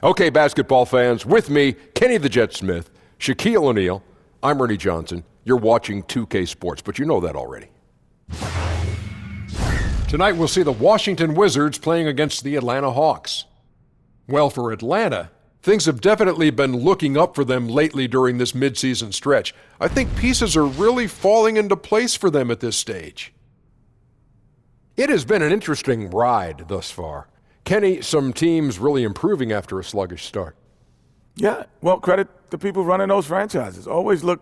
Okay, basketball fans, with me, Kenny the Jet Smith, Shaquille O'Neal, I'm Ernie Johnson. You're watching 2K Sports, but you know that already. Tonight we'll see the Washington Wizards playing against the Atlanta Hawks. Well, for Atlanta, things have definitely been looking up for them lately during this midseason stretch. I think pieces are really falling into place for them at this stage. It has been an interesting ride thus far. Kenny, some teams really improving after a sluggish start. Yeah, well, credit the people running those franchises. Always look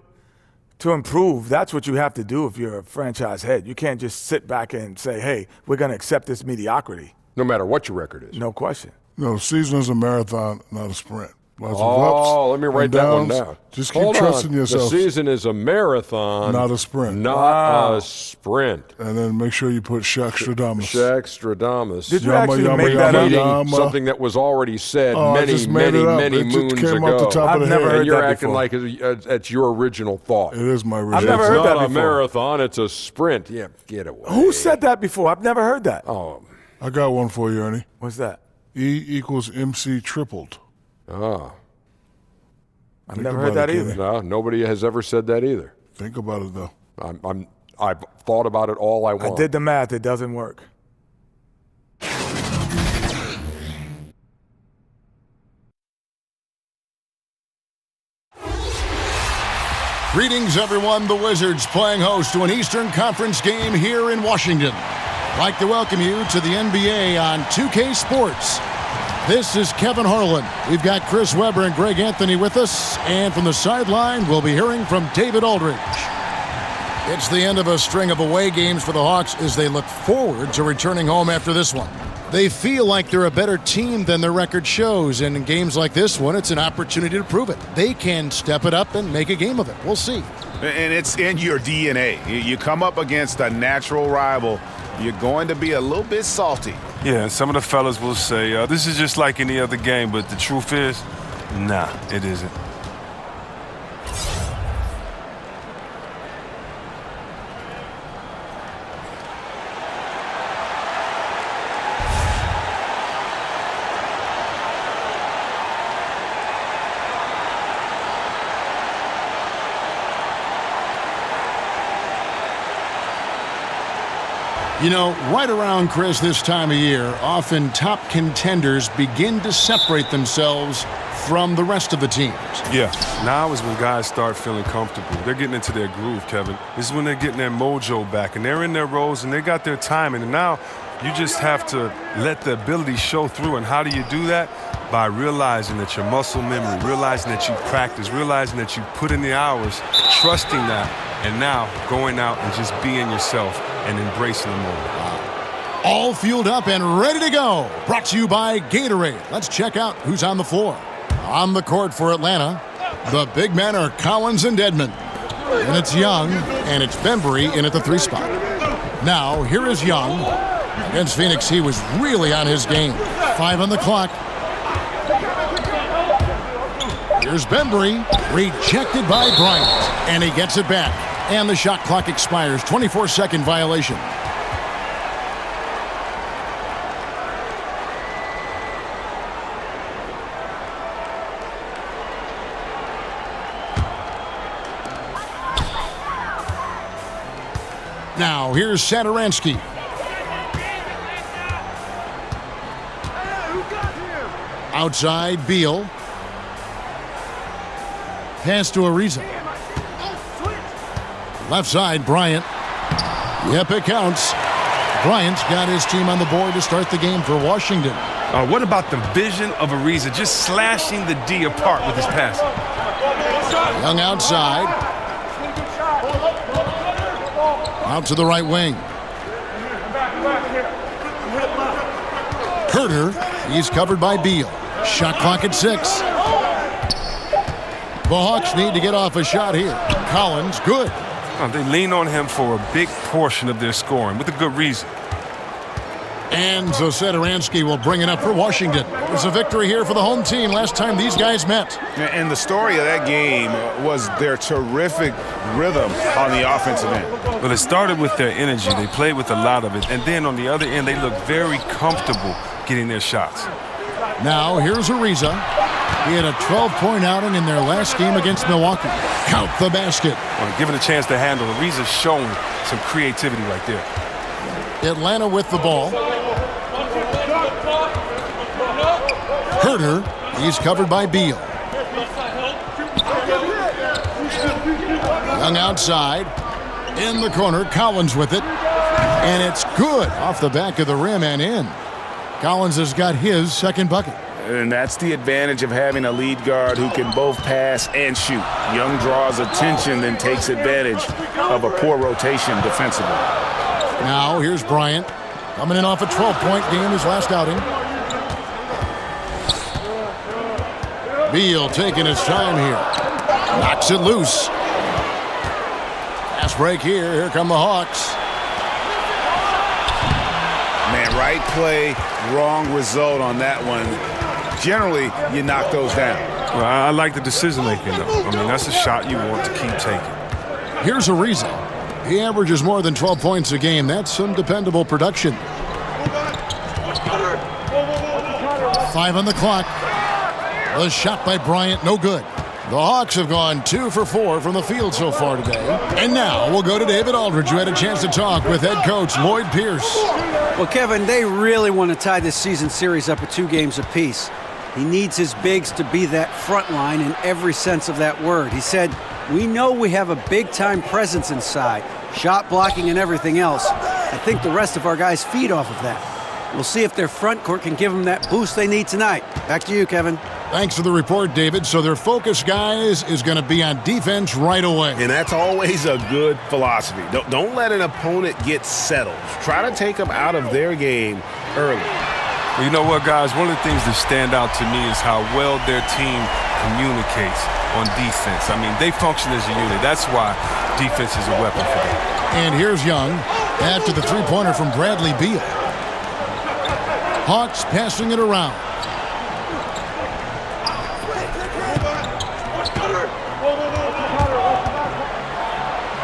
to improve. That's what you have to do if you're a franchise head. You can't just sit back and say, hey, we're going to accept this mediocrity. No matter what your record is. No question. No, the season is a marathon, not a sprint. Lots of ups, let me write that one down. Just keep trusting yourself. The season is a marathon, not a sprint. Not a sprint. And then make sure you put Shaq-Stradamus. Shaq-Stradamus. Did you actually make that up? Something that was already said many moons ago. I've never heard that You're acting before. like it's your original thought. It is my original. I've never heard that before. It's not a marathon, it's a sprint. Yeah, get away. Who said that before? I've never heard that. Oh, I got one for you, Ernie. What's that? E equals MC tripled. Ah. I've never heard that either. No, nobody has ever said that either. Think about it, though. I've thought about it all I want. I did the math. It doesn't work. Greetings, everyone. The Wizards playing host to an Eastern Conference game here in Washington. I'd like to welcome you to the NBA on 2K Sports. This is Kevin Harlan. We've got Chris Webber and Greg Anthony with us. And from the sideline, we'll be hearing from David Aldridge. It's the end of a string of away games for the Hawks as they look forward to returning home after this one. They feel like they're a better team than their record shows, and in games like this one, it's an opportunity to prove it. They can step it up and make a game of it. We'll see. And it's in your DNA. You come up against a natural rival, you're going to be a little bit salty. Yeah, and some of the fellas will say, this is just like any other game, but the truth is, nah, it isn't. You know, right around, Chris, this time of year, often top contenders begin to separate themselves from the rest of the teams. Yeah, now is when guys start feeling comfortable. They're getting into their groove, Kevin. This is when they're getting their mojo back, and they're in their roles, and they got their timing. And now you just have to let the ability show through. And how do you do that? By realizing that your muscle memory, realizing that you practice, realizing that you put in the hours, trusting that, and now going out and just being yourself and embracing the moment. All fueled up and ready to go. Brought to you by Gatorade. Let's check out who's on the floor. On the court for Atlanta, the big men are Collins and Dedmon. And it's Young, and it's Bembry in at the 3 spot. Now, here is Young. Against Phoenix, he was really on his game. 5 on the clock. Here's Bembry, rejected by Bryant, and he gets it back. And the shot clock expires. 24-second violation. Now, here's Satoransky. Outside, Beal. Pass to Ariza. Left side, Bryant. Yep, it counts. Bryant's got his team on the board to start the game for Washington. What about the vision of Ariza just slashing the D apart with his pass? Young outside. Out to the right wing. Herter, he's covered by Beal. Shot clock at 6. The Hawks need to get off a shot here. Collins, good. They lean on him for a big portion of their scoring with a good reason. And so Satoransky will bring it up for Washington. It was a victory here for the home team last time these guys met. And the story of that game was their terrific rhythm on the offensive end. Well, it started with their energy. They played with a lot of it. And then on the other end, they looked very comfortable getting their shots. Now here's Ariza. He had a 12-point outing in their last game against Milwaukee. Count the basket. Well, given a chance to handle, Ariza's showing some creativity right there. Atlanta with the ball. Herter. He's covered by Beal. Young outside. In the corner, Collins with it. And it's good off the back of the rim and in. Collins has got his second bucket. And that's the advantage of having a lead guard who can both pass and shoot. Young draws attention, then takes advantage of a poor rotation defensively. Now here's Bryant. Coming in off a 12-point game his last outing. Beal taking his time here. Knocks it loose. Fast break here. Here come the Hawks. Man, right play, wrong result on that one. Generally, you knock those down. Well, I like the decision-making, though. I mean, that's a shot you want to keep taking. Here's Ariza. He averages more than 12 points a game. That's some dependable production. 5 on the clock. The shot by Bryant, no good. The Hawks have gone 2 for 4 from the field so far today. And now we'll go to David Aldridge, who had a chance to talk with head coach Lloyd Pierce. Well, Kevin, they really want to tie this season series up at 2 games apiece. He needs his bigs to be that front line in every sense of that word. He said, we know we have a big-time presence inside, shot blocking and everything else. I think the rest of our guys feed off of that. We'll see if their front court can give them that boost they need tonight. Back to you, Kevin. Thanks for the report, David. So their focus, guys, is going to be on defense right away. And that's always a good philosophy. Don't let an opponent get settled. Try to take them out of their game early. Well, you know what, guys? One of the things that stand out to me is how well their team communicates on defense. I mean, they function as a unit. That's why defense is a weapon for them. And here's Young after the three-pointer from Bradley Beal. Hawks passing it around.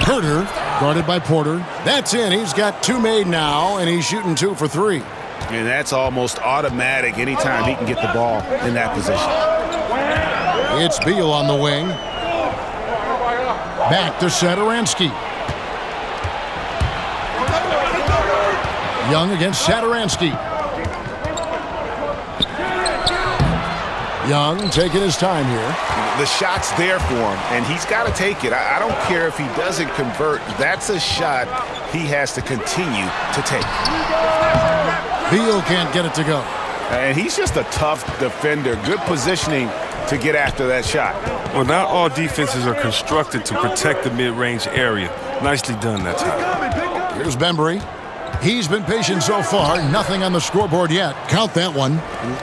Herter, guarded by Porter. That's in. He's got 2 made now, and he's shooting 2 for 3. And that's almost automatic anytime he can get the ball in that position. It's Beal on the wing. Back to Satoransky. Young against Satoransky. Young taking his time here. The shot's there for him, and he's got to take it. I don't care if he doesn't convert. That's a shot he has to continue to take. Beal can't get it to go. And he's just a tough defender. Good positioning to get after that shot. Well, not all defenses are constructed to protect the mid-range area. Nicely done that time. Here's Bembry. He's been patient so far. Nothing on the scoreboard yet. Count that one.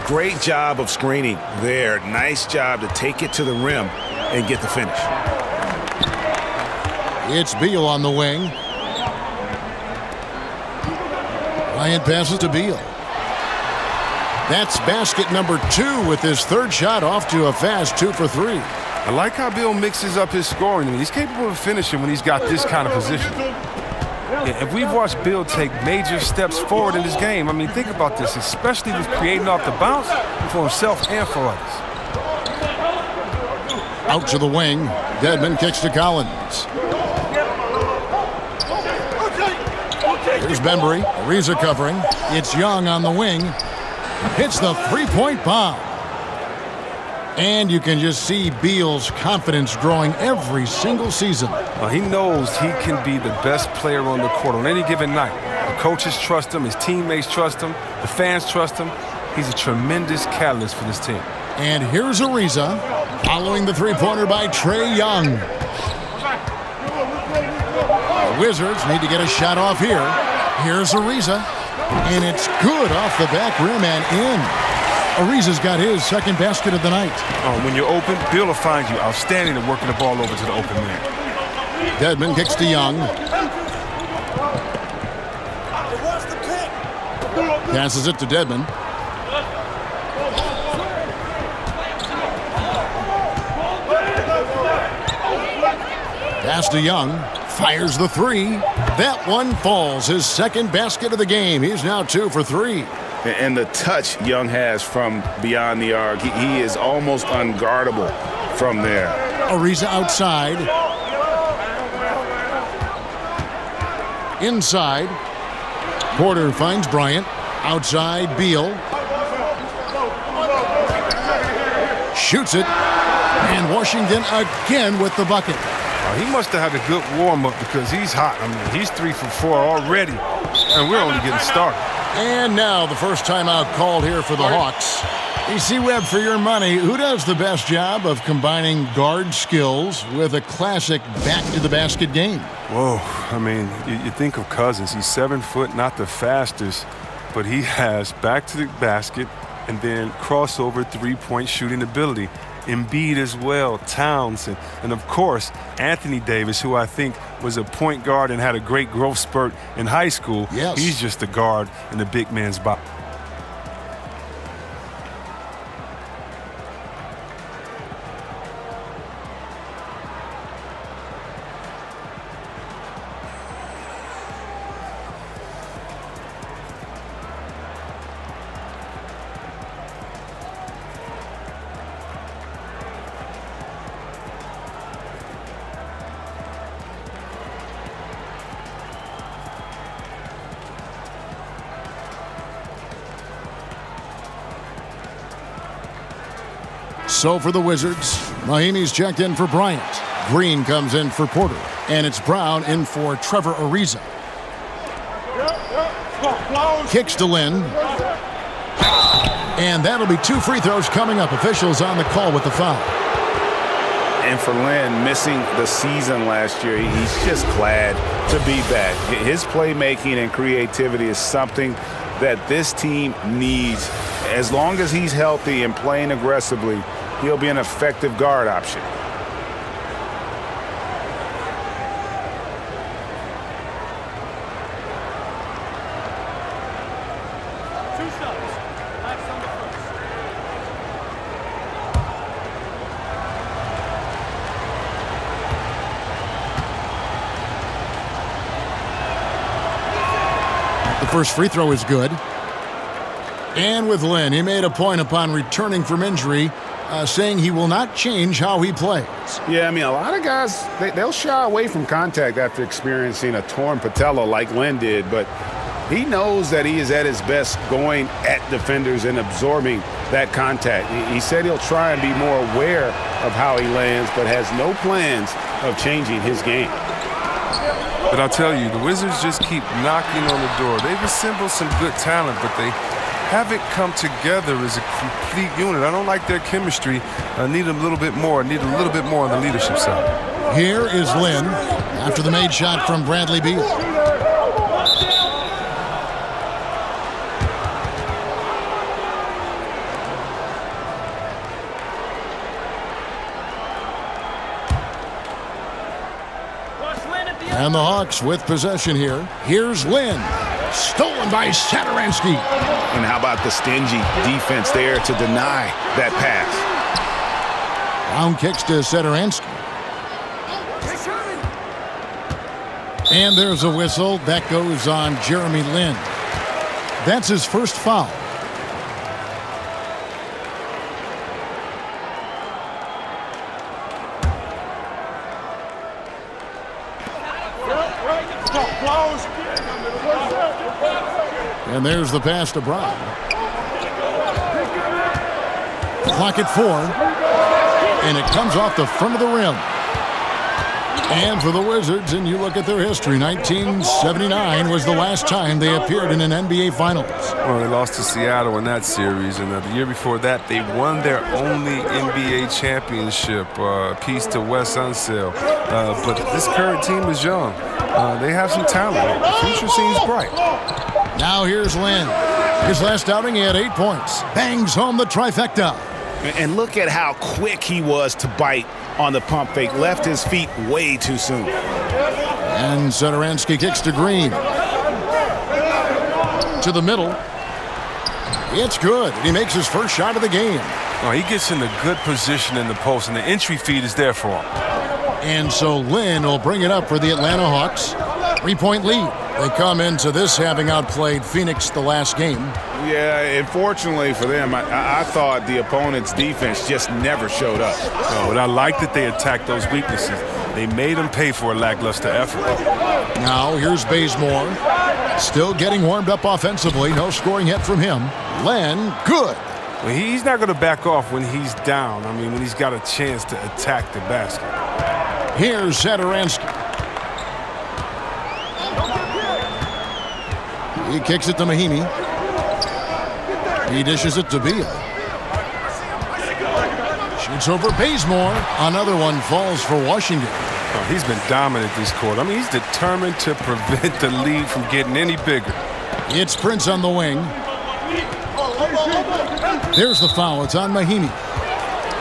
Great job of screening there. Nice job to take it to the rim and get the finish. It's Beal on the wing. Bryant passes to Beal. That's basket number 2 with his 3rd shot off to a fast 2 for 3. I like how Beal mixes up his scoring. I mean, he's capable of finishing when he's got this kind of position. If we've watched Beal take major steps forward in this game, I mean, think about this, especially with creating off the bounce for himself and for others. Out to the wing. Dedmon kicks to Collins. Here's Bembry. Ariza covering. It's Young on the wing. Hits the 3-point bomb. And you can just see Beal's confidence growing every single season. He knows he can be the best player on the court on any given night. The coaches trust him. His teammates trust him. The fans trust him. He's a tremendous catalyst for this team. And here's Ariza following the 3-pointer by Trae Young. The Wizards need to get a shot off here. Here's Ariza. And it's good off the back rim and in. Ariza's got his 2nd basket of the night. When you're open, Beal will find you outstanding at working the ball over to the open man. Dedmon kicks to Young. Passes it to Dedmon. Pass to Young. Fires the 3. That one falls. His 2nd basket of the game. He's now 2 for 3. And the touch Young has from beyond the arc, he is almost unguardable from there. Ariza outside. Inside. Porter finds Bryant. Outside, Beal. Shoots it. And Washington again with the bucket. He must have had a good warm-up because he's hot. I mean, he's 3 for 4 already, and we're only getting started. And now the first timeout called here for the Hawks. AC Webb, for your money, who does the best job of combining guard skills with a classic back-to-the-basket game? Whoa, I mean, you think of Cousins. He's 7 foot, not the fastest, but he has back-to-the-basket and then crossover three-point shooting ability. Embiid as well, Towns, and of course, Anthony Davis, who I think was a point guard and had a great growth spurt in high school. Yes. He's just a guard in the big man's box. So for the Wizards, Mahinmi's checked in for Bryant. Green comes in for Porter. And it's Brown in for Trevor Ariza. Kicks to Lynn. And that'll be 2 free throws coming up. Officials on the call with the foul. And for Lynn, missing the season last year, he's just glad to be back. His playmaking and creativity is something that this team needs. As long as he's healthy and playing aggressively, he'll be an effective guard option. The first free throw is good. And with Lynn, he made a point upon returning from injury, saying he will not change how he plays. Yeah, I mean, a lot of guys, they'll shy away from contact after experiencing a torn patella like Lynn did, but he knows that he is at his best going at defenders and absorbing that contact. He said he'll try and be more aware of how he lands, but has no plans of changing his game. But I'll tell you, the Wizards just keep knocking on the door. They've assembled some good talent, but they haven't come together as a complete unit. I don't like their chemistry. I need a little bit more. I need a little bit more on the leadership side. Here is Lynn after the made shot from Bradley Beal. And the Hawks with possession here. Here's Lynn. Stolen by Satoransky. And how about the stingy defense there to deny that pass? Brown kicks to Satoransky. And there's a whistle. That goes on Jeremy Lin. That's his first foul. And there's the pass to Brown. Clock at 4. And it comes off the front of the rim. And for the Wizards, and you look at their history, 1979 was the last time they appeared in an NBA Finals. Well, they lost to Seattle in that series, and the year before that, they won their only NBA championship, piece to Wes Unseld. But this current team is young. They have some talent. The future seems bright. Now here's Lin. His last outing, he had 8 points. Bangs home the trifecta. And look at how quick he was to bite on the pump fake. Left his feet way too soon. And Satoransky kicks to Green. To the middle. It's good. He makes his first shot of the game. Oh, he gets in a good position in the post, and the entry feed is there for him. And so Lin will bring it up for the Atlanta Hawks. 3-point lead. They come into this having outplayed Phoenix the last game. Yeah, unfortunately for them, I thought the opponent's defense just never showed up. No, but I like that they attacked those weaknesses. They made them pay for a lackluster effort. Now here's Bazemore. Still getting warmed up offensively. No scoring yet from him. Len, good. Well, he's not going to back off when he's down. I mean, when he's got a chance to attack the basket. Here's Satoransky. He kicks it to Mahimi. He dishes it to Beal. Shoots over Bazemore. Another one falls for Washington. Oh, he's been dominant this quarter. I mean, he's determined to prevent the lead from getting any bigger. It's Prince on the wing. There's the foul. It's on Mahimi.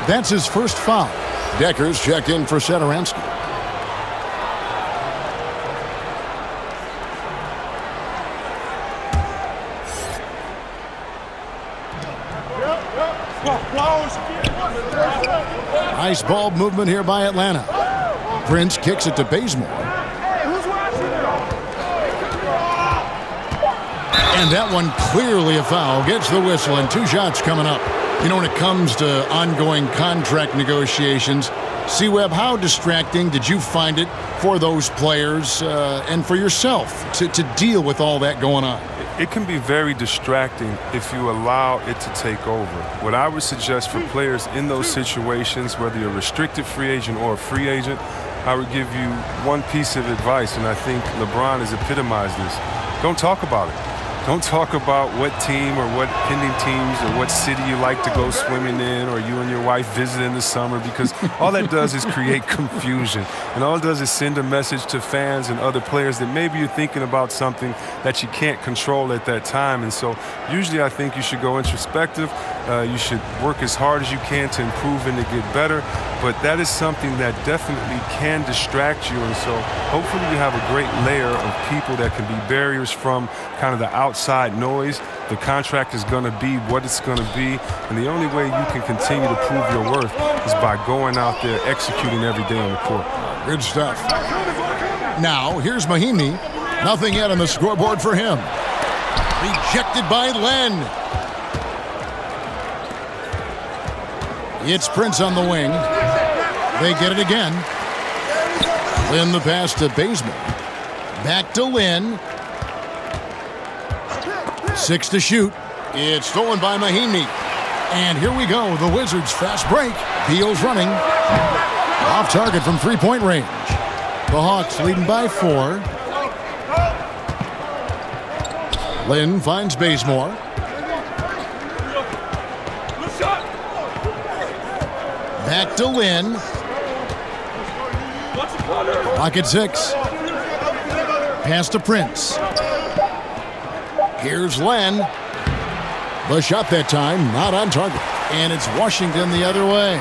That's his first foul. Deckers check in for Satoransky. Nice ball movement here by Atlanta. Prince kicks it to Bazemore. And that one clearly a foul. Gets the whistle and 2 shots coming up. You know, when it comes to ongoing contract negotiations, C-Web, how distracting did you find it for those players and for yourself to deal with all that going on? It can be very distracting if you allow it to take over. What I would suggest for players in those situations, whether you're a restricted free agent or a free agent, I would give you one piece of advice, and I think LeBron has epitomized this. Don't talk about it. Don't talk about what team or what pending teams or what city you like to go swimming in or you and your wife visit in the summer, because all that does is create confusion. And all it does is send a message to fans and other players that maybe you're thinking about something that you can't control at that time. And so usually I think you should go introspective. You should work as hard as you can to improve and to get better. But that is something that definitely can distract you. And so hopefully you have a great layer of people that can be barriers from kind of the outside noise. The contract is going to be what it's going to be. And the only way you can continue to prove your worth is by going out there, executing every day on the court. Good stuff. Now, here's Mahimi. Nothing yet on the scoreboard for him. Rejected by Len. It's Prince on the wing. They get it again. Lynn the pass to Bazemore. Back to Lynn. 6 to shoot. It's stolen by Mahimi. And here we go. The Wizards fast break. Beal's running. Off target from three-point range. The Hawks leading by 4. Lynn finds Bazemore. Back to Lynn. Pocket 6. Pass to Prince. Here's Len. The shot that time, not on target. And it's Washington the other way.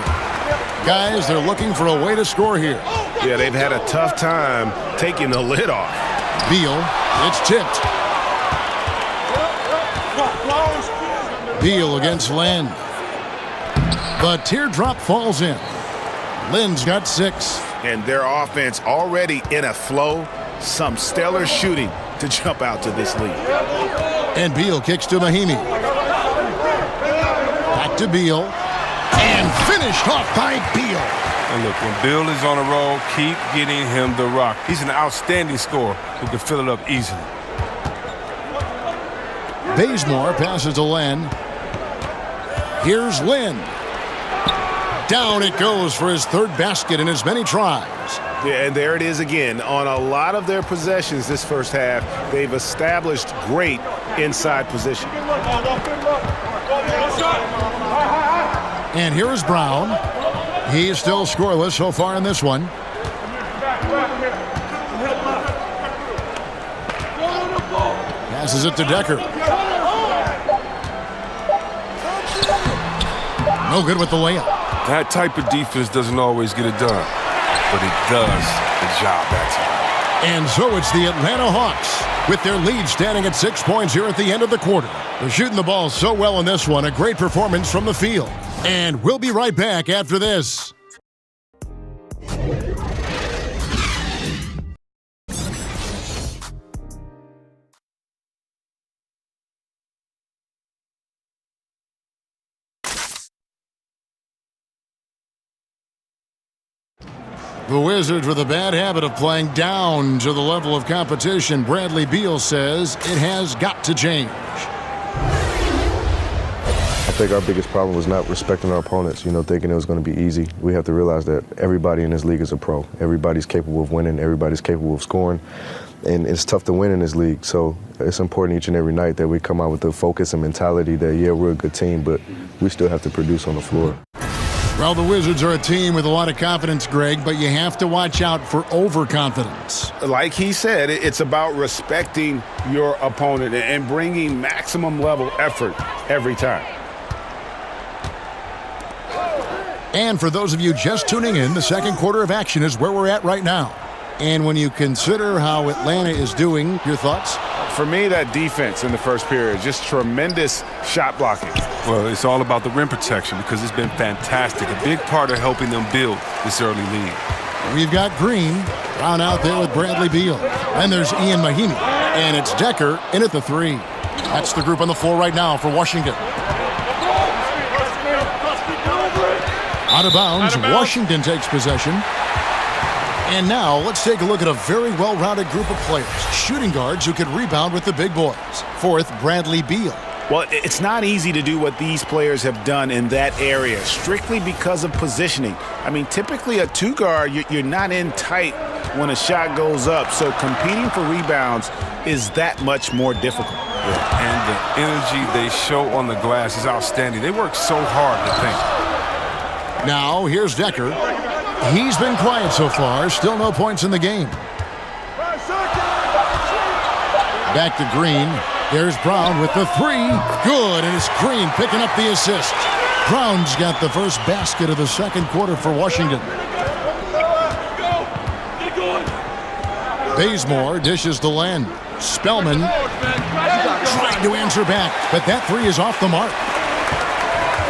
Guys, they're looking for a way to score here. Yeah, they've had a tough time taking the lid off. Beal, it's tipped. Beal against Len. The teardrop falls in. Lynn's got 6. And their offense already in a flow. Some stellar shooting to jump out to this lead. And Beal kicks to Mahimi. Back to Beal. And finished off by Beal. And look, when Beal is on a roll, keep getting him the rock. He's an outstanding scorer who can fill it up easily. Bazemore passes to Len. Here's Lynn. Down it goes for his 3rd basket in as many tries. Yeah, and there it is again. On a lot of their possessions this first half, they've established great inside position. And here is Brown. He's still scoreless so far in this one. Passes it to Decker. No good with the layup. That type of defense doesn't always get it done, but it does the job that time. And so it's the Atlanta Hawks with their lead standing at 6 points here at the end of the quarter. They're shooting the ball so well in this one. A great performance from the field. And we'll be right back after this. The Wizards with a bad habit of playing down to the level of competition. Bradley Beal says it has got to change. I think our biggest problem was not respecting our opponents, thinking it was going to be easy. We have to realize that everybody in this league is a pro. Everybody's capable of winning. Everybody's capable of scoring. And it's tough to win in this league. So it's important each and every night that we come out with the focus and mentality that, yeah, we're a good team, but we still have to produce on the floor. Well, the Wizards are a team with a lot of confidence, Greg, but you have to watch out for overconfidence. Like he said, it's about respecting your opponent and bringing maximum level effort every time. And for those of you just tuning in, the second quarter of action is where we're at right now. And when you consider how Atlanta is doing, your thoughts? For me, that defense in the first period, just tremendous shot blocking. Well, it's all about the rim protection because it's been fantastic. A big part of helping them build this early lead. We've got Green down out there with Bradley Beal. And there's Ian Mahinmi. And it's Decker in at the three. That's the group on the floor right now for Washington. Out of bounds, Washington takes possession. And now let's take a look at a very well-rounded group of players. Shooting guards who can rebound with the big boys. Fourth, Bradley Beal. Well, it's not easy to do what these players have done in that area, strictly because of positioning. I mean, typically a two-guard, you're not in tight when a shot goes up, so competing for rebounds is that much more difficult. Yeah. And the energy they show on the glass is outstanding. They work so hard to think. Now, here's Decker. He's been quiet so far. Still no points in the game. Back to Green. There's Brown with the three. Good, and it's Green picking up the assist. Brown's got the first basket of the second quarter for Washington. Bazemore dishes to Len. Spellman trying to answer back, but that three is off the mark.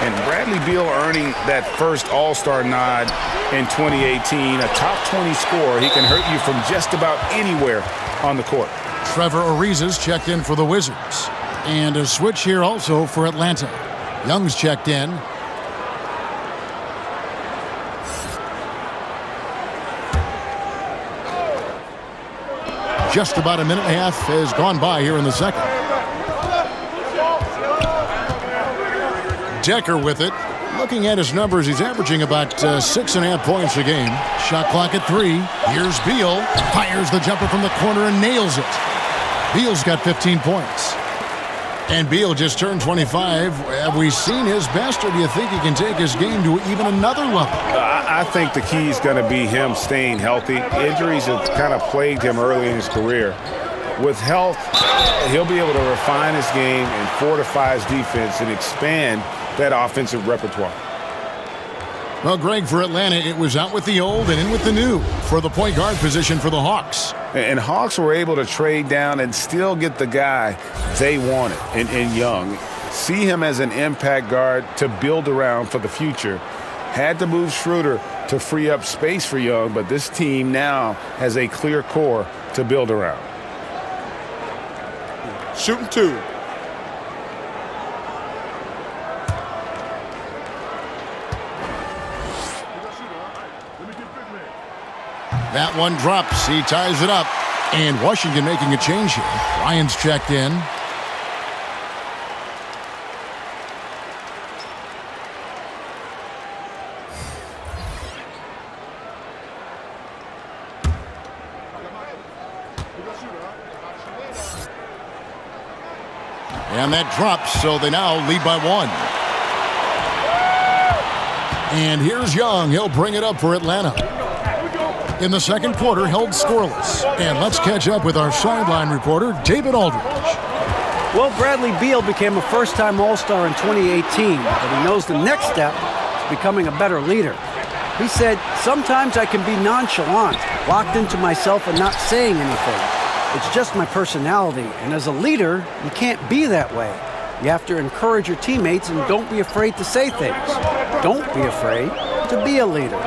And Bradley Beal earning that first All-Star nod in 2018, a top 20 scorer. He can hurt you from just about anywhere on the court. Trevor Ariza's checked in for the Wizards. And a switch here also for Atlanta. Young's checked in. Just about a minute and a half has gone by here in the second. Decker with it. Looking at his numbers, he's averaging about 6.5 points a game. Shot clock at 3. Here's Beal. Fires the jumper from the corner and nails it. Beal's got 15 points. And Beal just turned 25. Have we seen his best, or do you think he can take his game to even another level? I think the key is going to be him staying healthy. Injuries have kind of plagued him early in his career. With health, he'll be able to refine his game and fortify his defense and expand that offensive repertoire. Well, Greg, for Atlanta, it was out with the old and in with the new for the point guard position for the Hawks. And Hawks were able to trade down and still get the guy they wanted in Young. See him as an impact guard to build around for the future. Had to move Schroeder to free up space for Young, but this team now has a clear core to build around. Shooting two. That one drops. He ties it up. And Washington making a change here. Ryan's checked in. And that drops, so they now lead by 1. And here's Young. He'll bring it up for Atlanta. In the second quarter, held scoreless. And let's catch up with our sideline reporter, David Aldridge. Well, Bradley Beal became a first-time All-Star in 2018, but he knows the next step is becoming a better leader. He said, sometimes I can be nonchalant, locked into myself and not saying anything. It's just my personality, and as a leader, you can't be that way. You have to encourage your teammates and don't be afraid to say things. Don't be afraid to be a leader.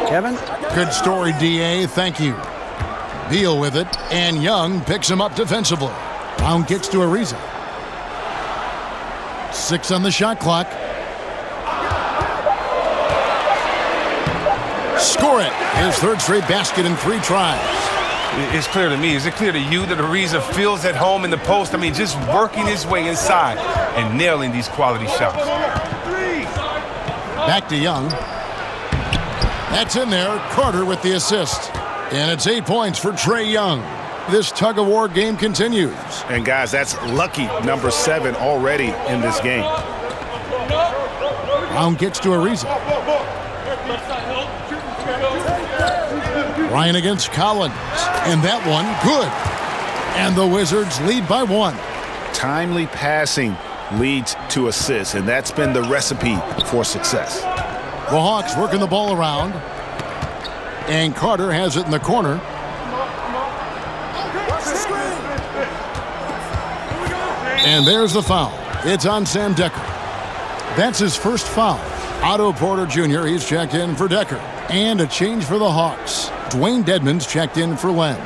Kevin? Good story, D.A. Thank you. Beal with it, and Young picks him up defensively. Brown kicks to Ariza. 6 on the shot clock. Score it. His third straight basket in 3 tries. It's clear to me. Is it clear to you that Ariza feels at home in the post? I mean, just working his way inside and nailing these quality shots. Back to Young. That's in there. Carter with the assist. And it's 8 points for Trae Young. This tug-of-war game continues. And, guys, that's lucky number 7 already in this game. Brown gets to Ariza. Ryan against Collins. And that one, good. And the Wizards lead by 1. Timely passing leads to assists, and that's been the recipe for success. The Hawks working the ball around. And Carter has it in the corner. And there's the foul. It's on Sam Decker. That's his first foul. Otto Porter Jr., he's checked in for Decker. And a change for the Hawks. Dwayne Dedmon's checked in for Len.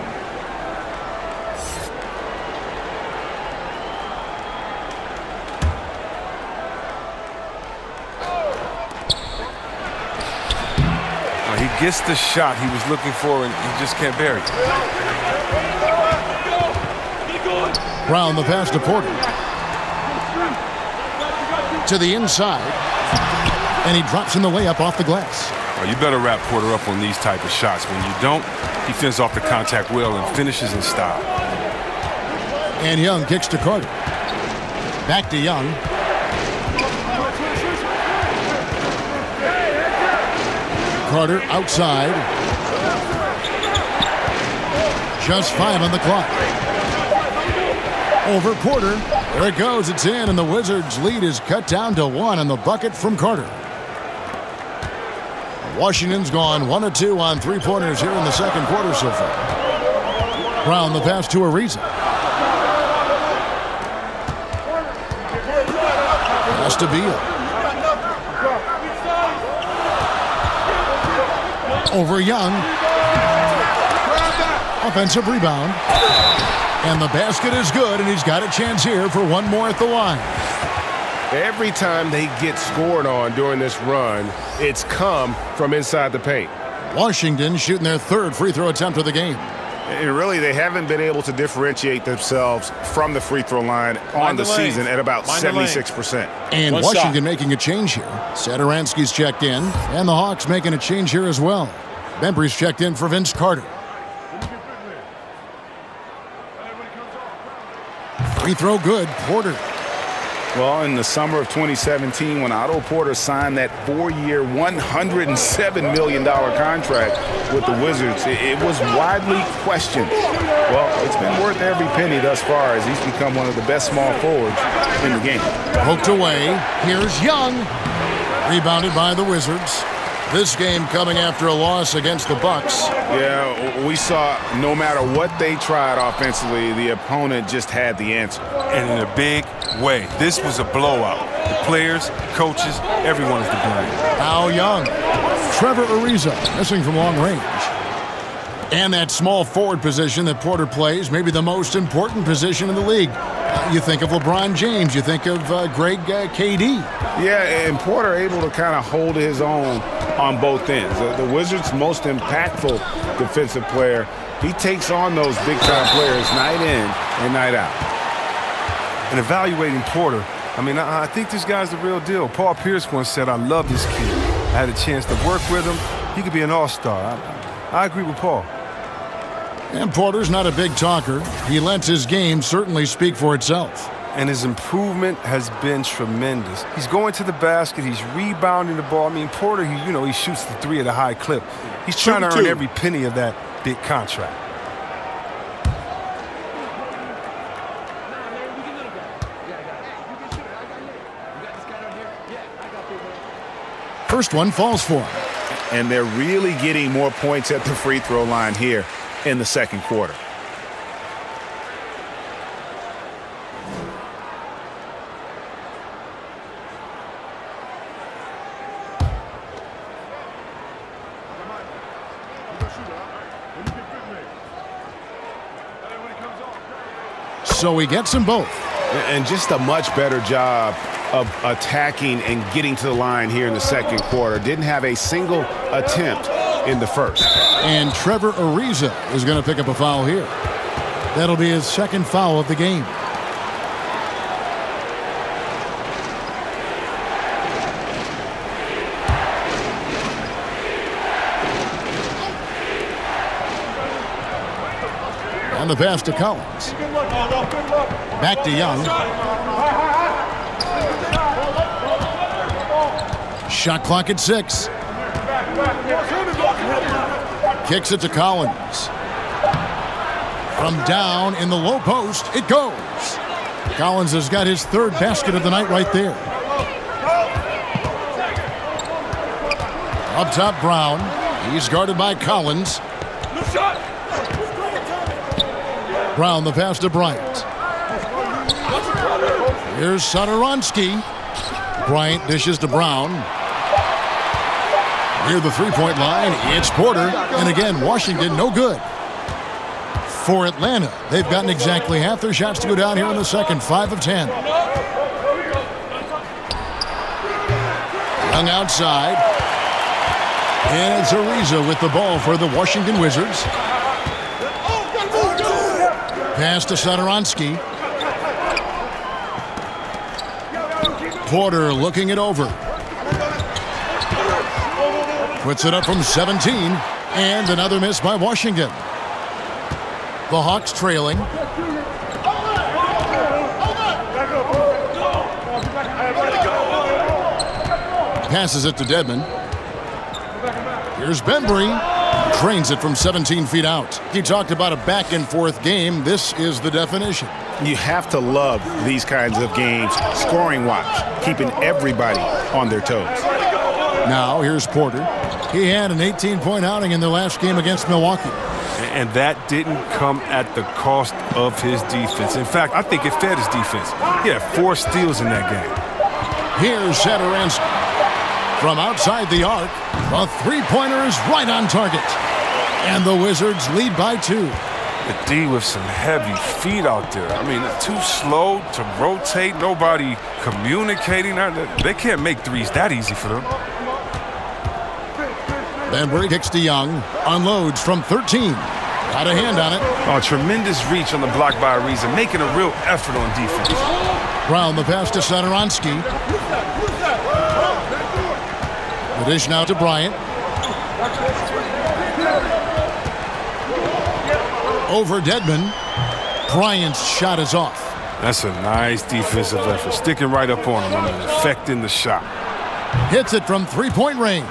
He gets the shot he was looking for, and he just can't bury it. Brown the pass to Porter. To the inside. And he drops in the layup off the glass. Oh, you better wrap Porter up on these type of shots. When you don't, he fends off the contact well and finishes in style. And Young kicks to Carter. Back to Young. Carter outside. Just 5 on the clock. Over Porter. There it goes. It's in, and the Wizards' lead is cut down to 1 on the bucket from Carter. Washington's gone 1 of 2 on 3-pointers here in the second quarter so far. Brown the pass to Ariza. Pass to Beal. Over Young. Offensive rebound. And the basket is good, and he's got a chance here for 1 more at the line. Every time they get scored on during this run, it's come from inside the paint. Washington shooting their 3rd free throw attempt of the game. And really, they haven't been able to differentiate themselves from the free throw line on the season at about 76%. And Washington making a change here. Satoransky's checked in, and the Hawks making a change here as well. Bembry's checked in for Vince Carter. Free throw good, Porter. Well, in the summer of 2017, when Otto Porter signed that 4-year, $107 million contract with the Wizards, it was widely questioned. Well, it's been worth every penny thus far as he's become one of the best small forwards in the game. Poked away. Here's Young. Rebounded by the Wizards. This game coming after a loss against the Bucks. Yeah, we saw no matter what they tried offensively, the opponent just had the answer. And in a big way. This was a blowout. The players, coaches, everyone is to blame. Now Young. Trevor Ariza missing from long range. And that small forward position that Porter plays, maybe the most important position in the league. You think of LeBron James. You think of Greg KD. Yeah, and Porter able to kind of hold his own on both ends. The Wizards' most impactful defensive player, he takes on those big-time players night in and night out. And evaluating Porter, I mean, I think this guy's the real deal. Paul Pierce once said, I love this kid. I had a chance to work with him. He could be an all-star. I agree with Paul. And Porter's not a big talker. He lets his game certainly speak for itself. And his improvement has been tremendous. He's going to the basket. He's rebounding the ball. I mean, Porter, he shoots the 3 at a high clip. He's trying to earn every penny of that big contract. First one falls for him. And they're really getting more points at the free throw line here in the second quarter. So he gets them both. And just a much better job of attacking and getting to the line here in the second quarter. Didn't have a single attempt in the first. And Trevor Ariza is going to pick up a foul here. That'll be his second foul of the game. And the pass to Collins. Back to Young. Shot clock at 6. Kicks it to Collins. From down in the low post, it goes. Collins has got his third basket of the night right there. Up top, Brown. He's guarded by Collins. Brown, the pass to Bryant. Here's Satoransky. Bryant dishes to Brown. Near the three-point line, it's Porter. And again, Washington, no good. For Atlanta, they've gotten exactly half their shots to go down here in the second, 5 of 10. Young outside. And it's Ariza with the ball for the Washington Wizards. Pass to Satoransky. Porter looking it over. Puts it up from 17. And another miss by Washington. The Hawks trailing. Passes it to Dedmon. Here's Bembry. Trains it from 17 feet out. He talked about a back-and-forth game. This is the definition. You have to love these kinds of games. Scoring watch, keeping everybody on their toes. Now here's Porter. He had an 18-point outing in their last game against Milwaukee. And that didn't come at the cost of his defense. In fact, I think it fed his defense. He had 4 steals in that game. Here's Satoransky. From outside the arc, the three-pointer is right on target. And the Wizards lead by 2. The D with some heavy feet out there. I mean, too slow to rotate. Nobody communicating. They can't make threes that easy for them. Bembry kicks to Young. Unloads from 13. Got a hand on it. Oh, tremendous reach on the block by Ariza, making a real effort on defense. Brown, the pass to Satoransky. The dish now to Bryant. Over Dedmon. Bryant's shot is off. That's a nice defensive effort. Sticking right up on him and affecting the shot. Hits it from three-point range.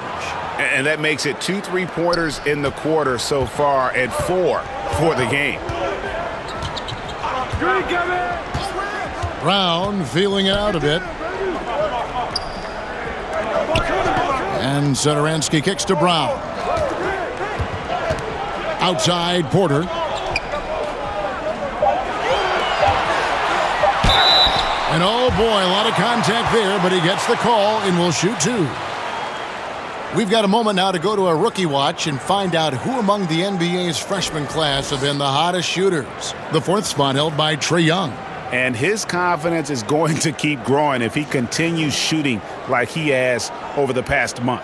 And that makes it 2 3-pointers in the quarter so far and 4 for the game. Brown feeling it out a bit. And Satoransky kicks to Brown. Outside, Porter. And oh boy, a lot of contact there, but he gets the call and will shoot 2. We've got a moment now to go to a rookie watch and find out who among the NBA's freshman class have been the hottest shooters. The 4th spot held by Trae Young. And his confidence is going to keep growing if he continues shooting like he has over the past month.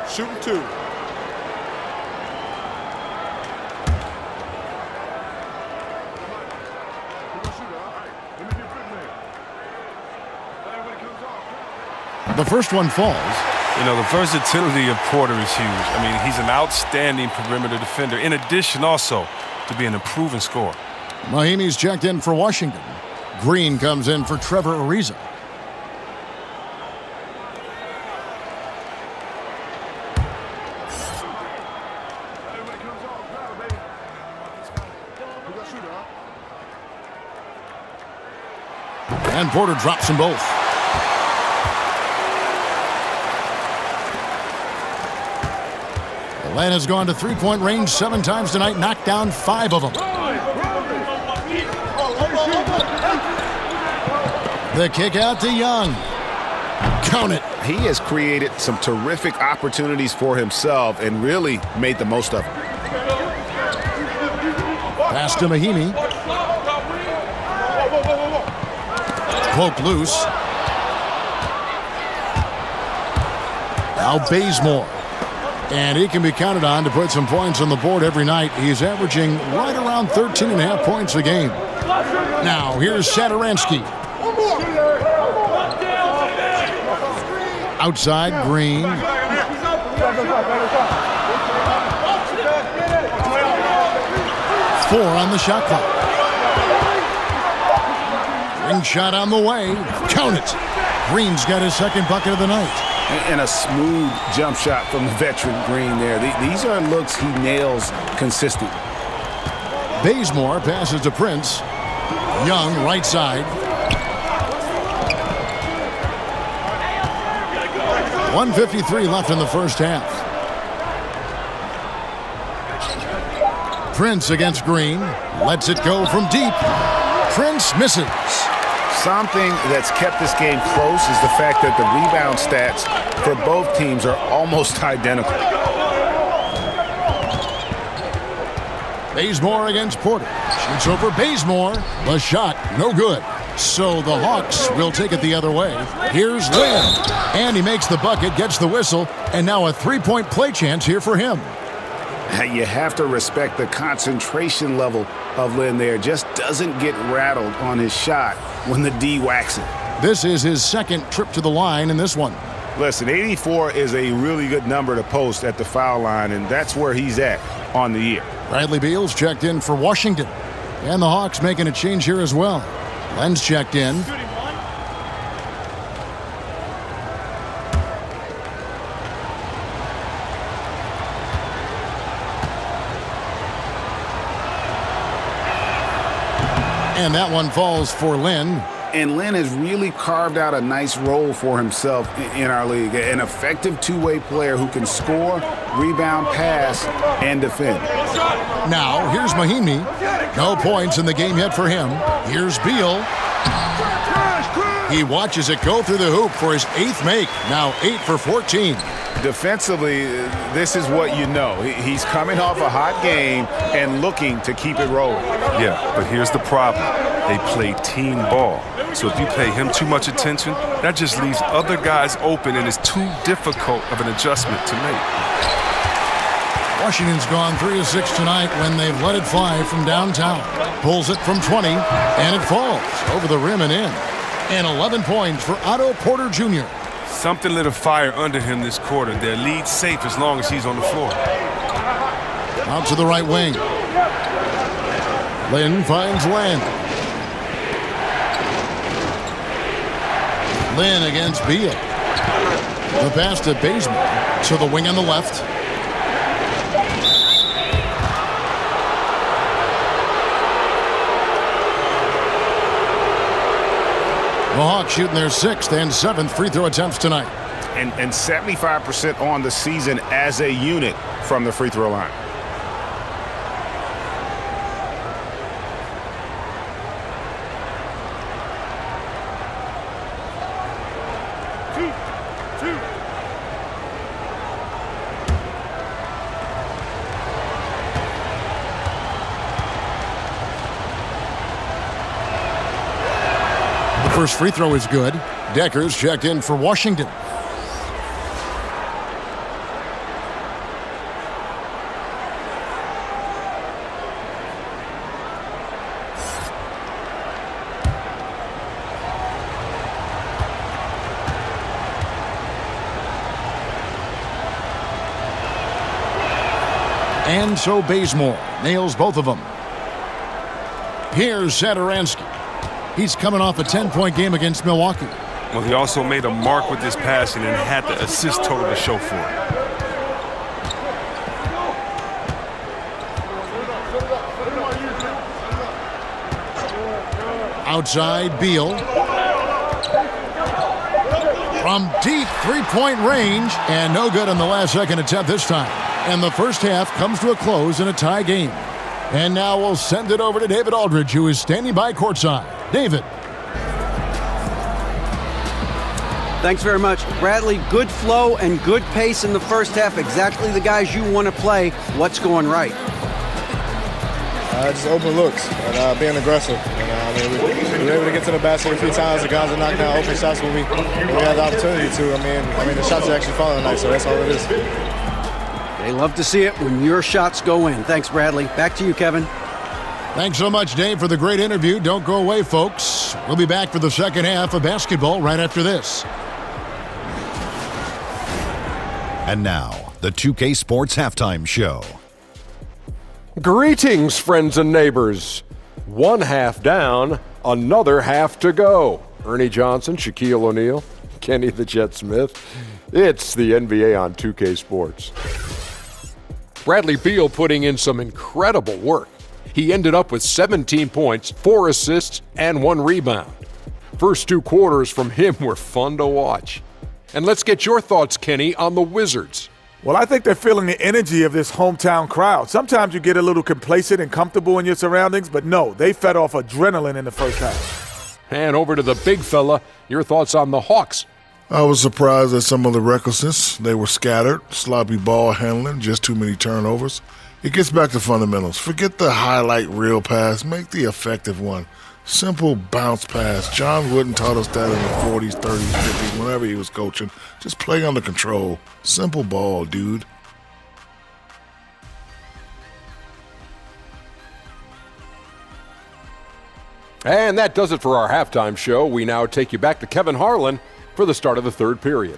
Shooting 2. The first one falls. You know, the versatility of Porter is huge. I mean, he's an outstanding perimeter defender, in addition also to being a proven scorer. Mahimi's checked in for Washington. Green comes in for Trevor Ariza. And Porter drops them both. Atlanta's gone to three-point range 7 times tonight, knocked down 5 of them. The kick out to Young. Count it. He has created some terrific opportunities for himself and really made the most of them. Pass to Mahimi. Poke loose. Now Bazemore. And he can be counted on to put some points on the board every night. He's averaging right around 13.5 points a game. Now, here's Satoransky. Outside, Green. 4 on the shot clock. Ring shot on the way. Count it. Green's got his second bucket of the night. And a smooth jump shot from the veteran Green there. These are looks he nails consistently. Bazemore passes to Prince. Young, right side. 1:53 left in the first half. Prince against Green. Lets it go from deep. Prince misses. Something that's kept this game close is the fact that the rebound stats for both teams are almost identical. Bazemore against Porter. Shoots over Bazemore. The shot, no good. So the Hawks will take it the other way. Here's Lynn. And he makes the bucket, gets the whistle, and now a three-point play chance here for him. You have to respect the concentration level of Lynn there. Just doesn't get rattled on his shot when the D whacks it. This is his second trip to the line in this one. Listen, 84 is a really good number to post at the foul line, and that's where he's at on the year. Bradley Beal's checked in for Washington. And the Hawks making a change here as well. Len's checked in. And that one falls for Lynn. And Lynn has really carved out a nice role for himself in our league. An effective two-way player who can score, rebound, pass, and defend. Now, here's Mahinmi. No points in the game yet for him. Here's Beal. He watches it go through the hoop for his 8th make. Now 8 for 14. Defensively, this is what you know. He's coming off a hot game and looking to keep it rolling. Yeah, but here's the problem. They play team ball. So if you pay him too much attention, that just leaves other guys open and it's too difficult of an adjustment to make. Washington's gone 3 of 6 tonight when they've let it fly from downtown. Pulls it from 20, and it falls over the rim and in. And 11 points for Otto Porter Jr. Something lit a fire under him this quarter. Their lead's safe as long as he's on the floor. Out to the right wing. Lynn finds Land. Lynn against Beal. The pass to Bazemore. To the wing on the left. The Hawks shooting their 6th and 7th free throw attempts tonight. And 75% on the season as a unit from the free throw line. First free throw is good. Decker's checked in for Washington. And so Bazemore nails both of them. Here's Satoransky. He's coming off a 10-point game against Milwaukee. Well, he also made a mark with his passing and had the assist total to show for it. Outside, Beal. From deep three-point range, and no good on the last second attempt this time. And the first half comes to a close in a tie game. And now we'll send it over to David Aldridge, who is standing by courtside. David. Thanks very much. Bradley, good flow and good pace in the first half. Exactly the guys you want to play. What's going right? Just open looks and being aggressive. And, we were able to get to the basket a few times. The guys are knocking down open shots when we had the opportunity to. I mean, the shots are actually falling tonight, so that's all it is. They love to see it when your shots go in. Thanks, Bradley. Back to you, Kevin. Thanks so much, Dave, for the great interview. Don't go away, folks. We'll be back for the second half of basketball right after this. And now, the 2K Sports Halftime Show. Greetings, friends and neighbors. One half down, another half to go. Ernie Johnson, Shaquille O'Neal, Kenny the Jet Smith. It's the NBA on 2K Sports. Bradley Beal putting in some incredible work. He ended up with 17 points, 4 assists, and 1 rebound. First 2 quarters from him were fun to watch. And let's get your thoughts, Kenny, on the Wizards. Well, I think they're feeling the energy of this hometown crowd. Sometimes you get a little complacent and comfortable in your surroundings, but no, they fed off adrenaline in the first half. And over to the big fella, your thoughts on the Hawks. I was surprised at some of the recklessness. They were scattered, sloppy ball handling, just too many turnovers. It gets back to fundamentals. Forget the highlight reel pass. Make the effective one. Simple bounce pass. John Wooden taught us that in the 40s, 30s, 50s, whenever he was coaching. Just play under control. Simple ball, dude. And that does it for our halftime show. We now take you back to Kevin Harlan for the start of the third period.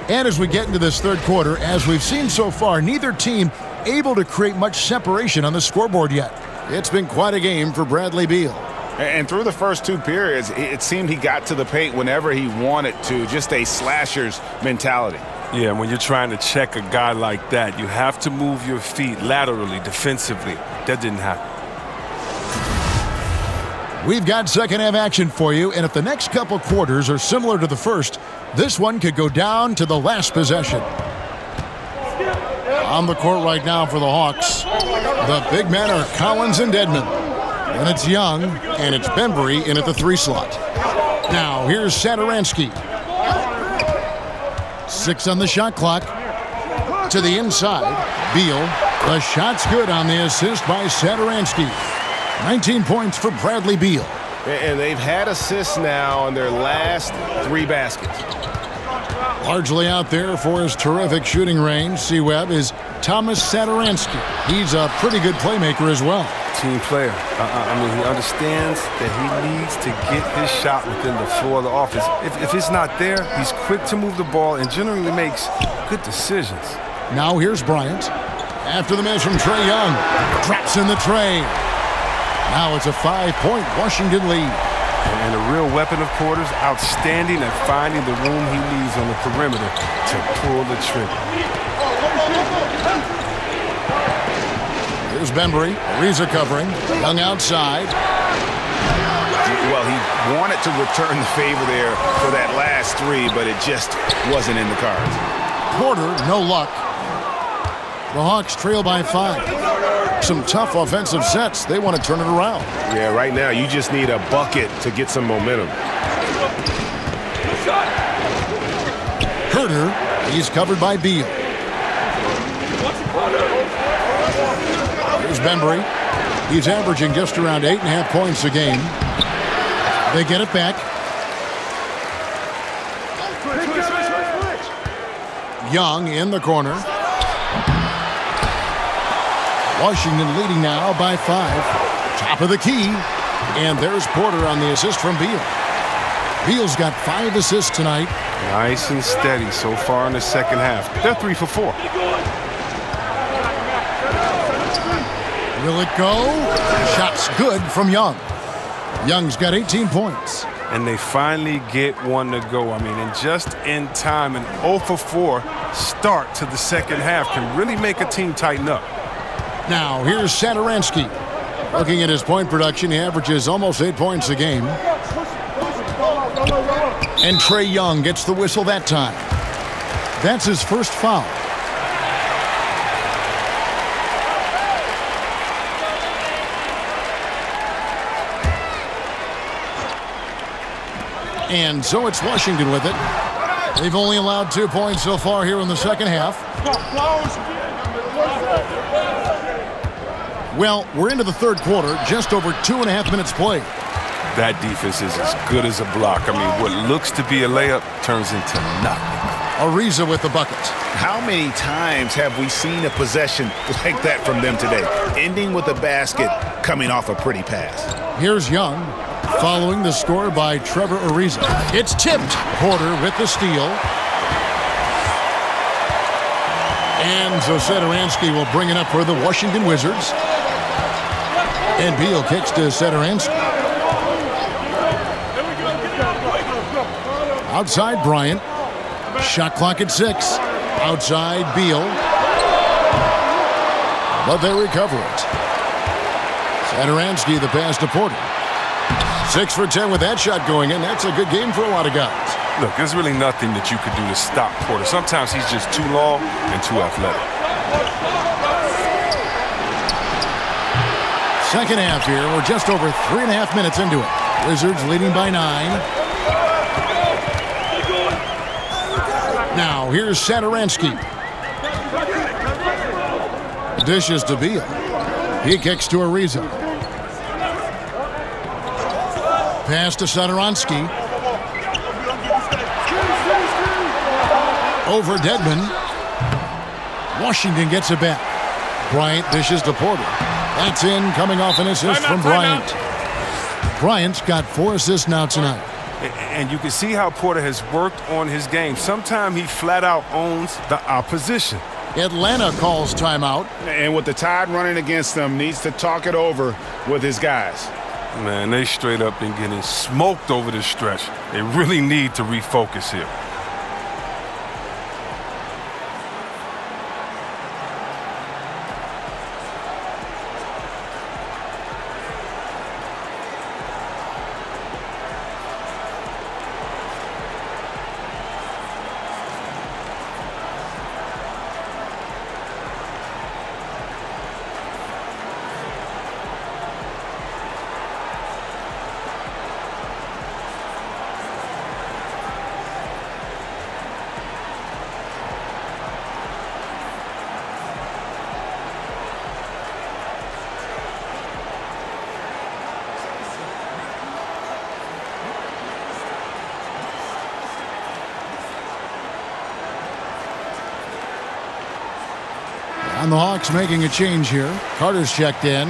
And as we get into this third quarter, as we've seen so far, neither team able to create much separation on the scoreboard yet. It's been quite a game for Bradley Beal. And through the first 2 periods, it seemed he got to the paint whenever he wanted to, just a slasher's mentality. Yeah, when you're trying to check a guy like that, you have to move your feet laterally, defensively. That didn't happen. We've got second half action for you, and if the next couple quarters are similar to the first, this one could go down to the last possession. On the court right now for the Hawks, the big men are Collins and Dedmon. And it's Young, and it's Bembry in at the 3 slot. Now, here's Satoransky. 6 on the shot clock. To the inside, Beal. The shot's good on the assist by Satoransky. 19 points for Bradley Beal. And they've had assists now on their last 3 baskets. Largely out there for his terrific shooting range, C-Web, is Thomas Satoransky. He's a pretty good playmaker as well. Team player. I mean, he understands that he needs to get his shot within the floor of the offense. If it's not there, he's quick to move the ball and generally makes good decisions. Now here's Bryant. After the miss from Trae Young. Drops in the Trae. Now it's a 5-point Washington lead. And a real weapon of Porter's, outstanding at finding the room he needs on the perimeter to pull the trigger. Here's Bembry. Ariza covering. Young outside. Well, he wanted to return the favor there for that last 3, but it just wasn't in the cards. Porter, no luck. The Hawks trail by 5. Some tough offensive sets. They want to turn it around. Yeah, right now you just need a bucket to get some momentum. Herter, he's covered by Beal. Here's Bembry. He's averaging just around 8.5 points a game. They get it back. Young in the corner. Washington leading now by 5. Top of the key. And there's Porter on the assist from Beal. Beal's got 5 assists tonight. Nice and steady so far in the second half. They're 3 for 4. Will it go? Shot's good from Young. Young's got 18 points. And they finally get one to go. I mean, and just in time, an 0 for 4 start to the second half can really make a team tighten up. Now, here's Satoransky. Looking at his point production, he averages almost 8 points a game. And Trae Young gets the whistle that time. That's his first foul. And so it's Washington with it. They've only allowed 2 points so far here in the second half. Well, we're into the third quarter, just over 2.5 minutes played. That defense is as good as a block. I mean, what looks to be a layup turns into nothing. Ariza with the bucket. How many times have we seen a possession like that from them today, ending with a basket coming off a pretty pass? Here's Young, following the score by Trevor Ariza. It's tipped. Porter with the steal. And Satoransky will bring it up for the Washington Wizards. And Beal kicks to Satoransky. Outside Bryant. Shot clock at 6. Outside Beal. But they recover it. Satoransky the pass to Porter. 6 for 10 with that shot going in. That's a good game for a lot of guys. Look, there's really nothing that you could do to stop Porter. Sometimes he's just too long and too athletic. Second half here. We're just over 3.5 minutes into it. Wizards leading by 9. Now, here's Satoransky. Dishes to Beal. He kicks to Ariza. Pass to Satoransky. Over Dedmon. Washington gets it back. Bryant dishes to Porter. That's in, coming off an assist from Bryant. Bryant's got 4 assists now tonight. And you can see how Porter has worked on his game. Sometimes he flat out owns the opposition. Atlanta calls timeout. And with the tide running against them, needs to talk it over with his guys. Man, they straight up been getting smoked over this stretch. They really need to refocus here. And the Hawks making a change here. Carter's checked in.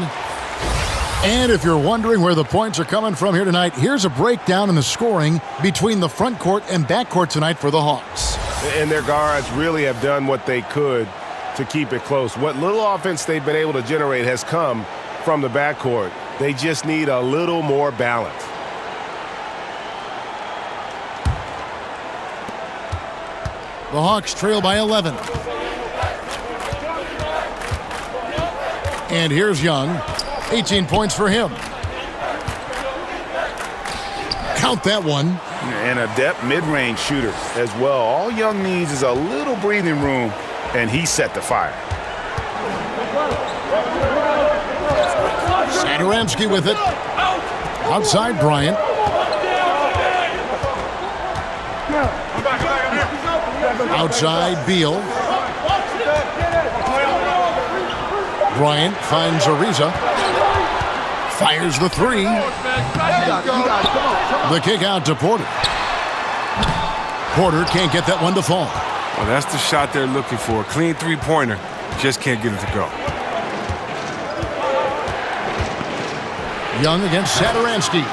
And if you're wondering where the points are coming from here tonight, here's a breakdown in the scoring between the front court and back court tonight for the Hawks. And their guards really have done what they could to keep it close. What little offense they've been able to generate has come from the backcourt. They just need a little more balance. The Hawks trail by 11. And here's Young. 18 points for him. Count that one. And a depth mid-range shooter as well. All Young needs is a little breathing room, and he set the fire. Satoransky with it. Outside Bryant. Outside Beal. Bryant finds Ariza. Fires the 3. The kick out to Porter. Porter can't get that one to fall. Well, that's the shot they're looking for. A clean three-pointer. Just can't get it to go. Young against Satoransky.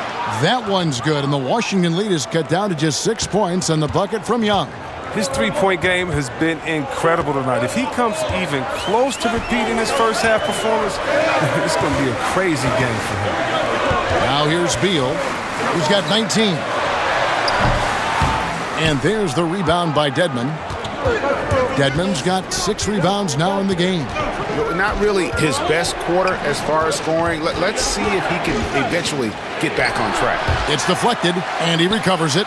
That one's good, and the Washington lead is cut down to just 6 points and the bucket from Young. His three-point game has been incredible tonight. If he comes even close to repeating his first half performance, it's going to be a crazy game for him. Now here's Beal, who's got 19. And there's the rebound by Dedmon. Dedmon's got 6 rebounds now in the game. Not really his best quarter as far as scoring. Let's see if he can eventually get back on track. It's deflected, and he recovers it.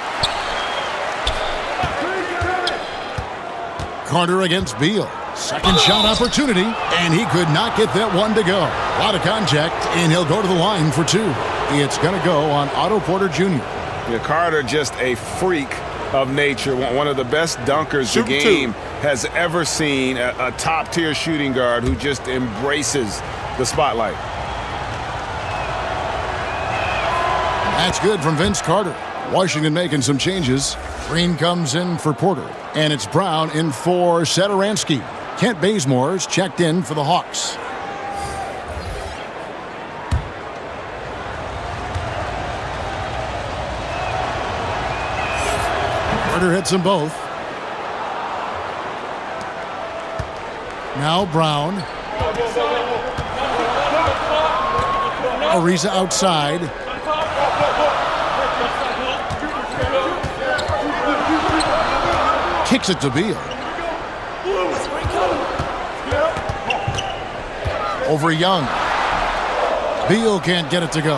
Carter against Beal. Second shot opportunity, and he could not get that one to go. A lot of contact, and he'll go to the line for 2. It's going to go on Otto Porter Jr. Yeah, Carter just a freak of nature. One of the best dunkers the game has ever seen. A top-tier shooting guard who just embraces the spotlight. That's good from Vince Carter. Washington making some changes. Green comes in for Porter, and it's Brown in for Satoransky. Kent Bazemore's checked in for the Hawks. Carter hits them both. Now Brown. Ariza outside. Kicks it to Beal. Over Young. Beal can't get it to go.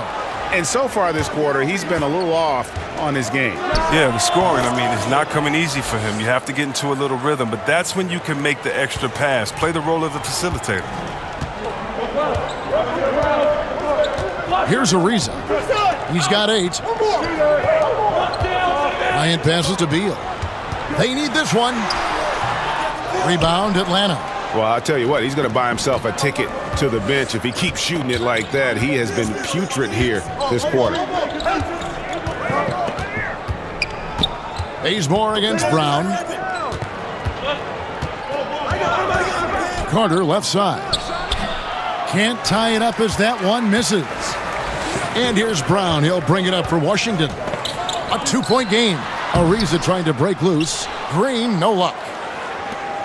And so far this quarter, he's been a little off on his game. Yeah, the scoring, it's not coming easy for him. You have to get into a little rhythm, but that's when you can make the extra pass. Play the role of the facilitator. Here's Ariza. He's got 8. Bryant passes to Beal. They need this one. Rebound, Atlanta. Well, I'll tell you what, he's going to buy himself a ticket to the bench if he keeps shooting it like that. He has been putrid here this quarter. Bazemore against Brown. Carter left side. Can't tie it up as that one misses. And here's Brown. He'll bring it up for Washington. A 2-point game. Ariza trying to break loose. Green, no luck.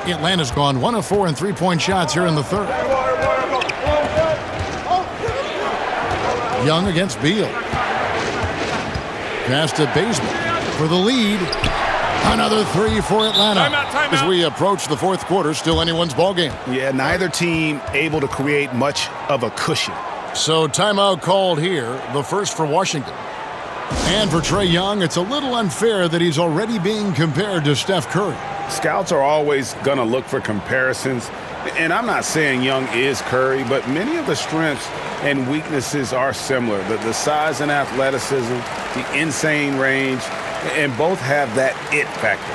Atlanta's gone 1 of 4 in 3-point shots here in the third. Young against Beal. Pass to Bazemore for the lead. Another 3 for Atlanta. Timeout. As we approach the fourth quarter, still anyone's ballgame. Yeah, neither team able to create much of a cushion. So timeout called here, the first for Washington. And for Trae Young, it's a little unfair that he's already being compared to Steph Curry. Scouts are always going to look for comparisons. And I'm not saying Young is Curry, but many of the strengths and weaknesses are similar. The size and athleticism, the insane range, and both have that it factor.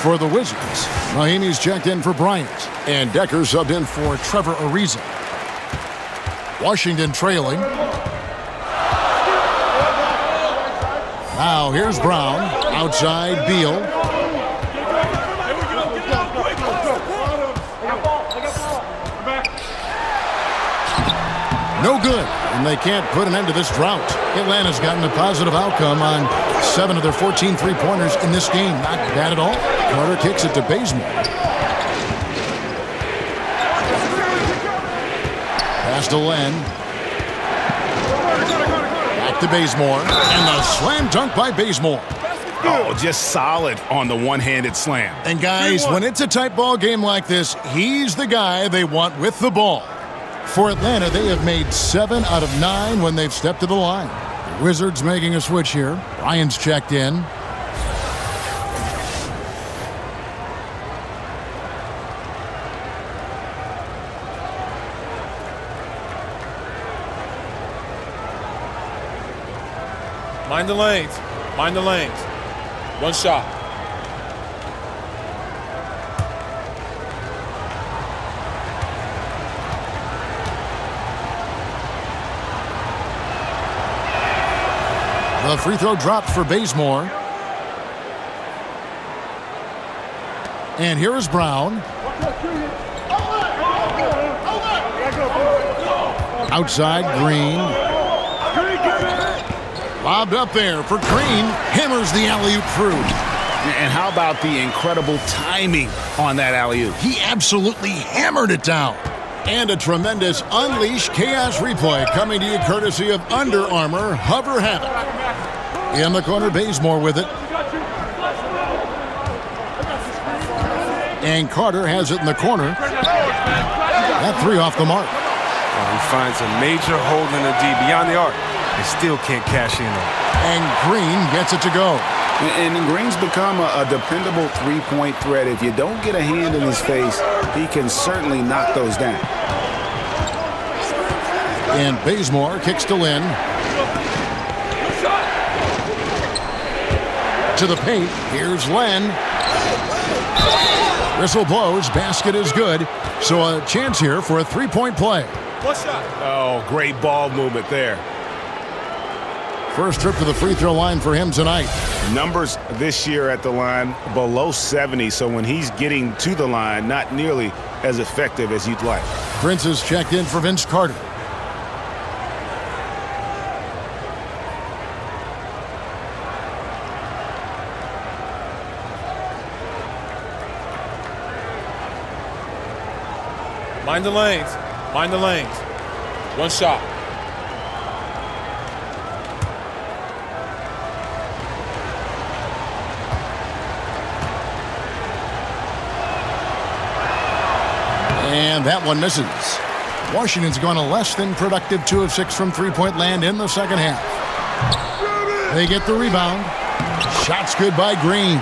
For the Wizards, Mahimi's checked in for Bryant, and Decker subbed in for Trevor Ariza. Washington trailing. Now here's Brown, outside Beal. No good, and they can't put an end to this drought. Atlanta's gotten a positive outcome on 7 of their 14 three-pointers in this game. Not bad at all. Carter kicks it to Bazemore. Pass to Len. Back to Bazemore. And the slam dunk by Bazemore. Oh, just solid on the one-handed slam. And guys, when it's a tight ball game like this, he's the guy they want with the ball. For Atlanta, they have made 7 out of 9 when they've stepped to the line. The Wizards making a switch here. Ryan's checked in. Mind the lanes. Mind the lanes. One shot. The free throw dropped for Bazemore. And here is Brown. Outside, Green. Lobbed up there for Green. Hammers the alley-oop through. And how about the incredible timing on that alley-oop? He absolutely hammered it down. And a tremendous Unleash Chaos replay coming to you courtesy of Under Armour Hover Havoc. In the corner, Bazemore with it. And Carter has it in the corner. That three off the mark. He finds a major hole in the D beyond the arc and still can't cash in on it. And Green gets it to go. And Green's become a dependable three-point threat. If you don't get a hand in his face, he can certainly knock those down. And Bazemore kicks to Lynn. To the paint. Here's Len. Whistle blows. Basket is good. So a chance here for a three-point play. Oh, great ball movement there. First trip to the free throw line for him tonight. Numbers this year at the line below 70, so when he's getting to the line, not nearly as effective as you'd like. Prince is checked in for Vince Carter. Mind the lanes. Mind the lanes. One shot. And that one misses. Washington's gone a less than productive 2 of 6 from three-point land in the second half. They get the rebound. Shots good by Green.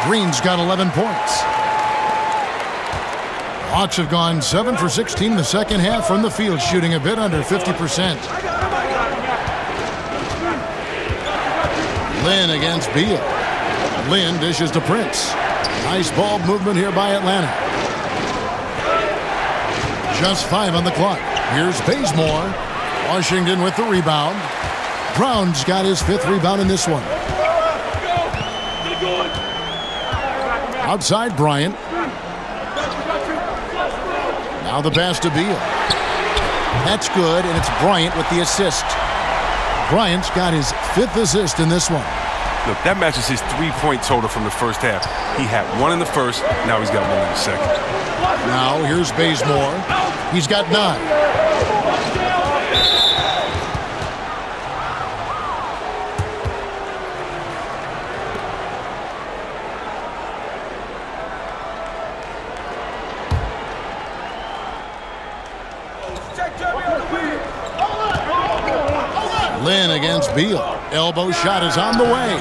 Green's got 11 points. Hawks have gone 7 for 16 the second half from the field, shooting a bit under 50%. Lynn against Beal. Lynn dishes to Prince. Nice ball movement here by Atlanta. Just 5 on the clock. Here's Bazemore. Washington with the rebound. Brown's got his 5th rebound in this one. Outside Bryant. Now the pass to Beal. That's good, and it's Bryant with the assist. Bryant's got his 5th assist in this one. Look, that matches his three-point total from the first half. He had 1 in the first, now he's got 1 in the second. Now here's Bazemore. He's got 9. Lynn against Beal. Elbow shot is on the way.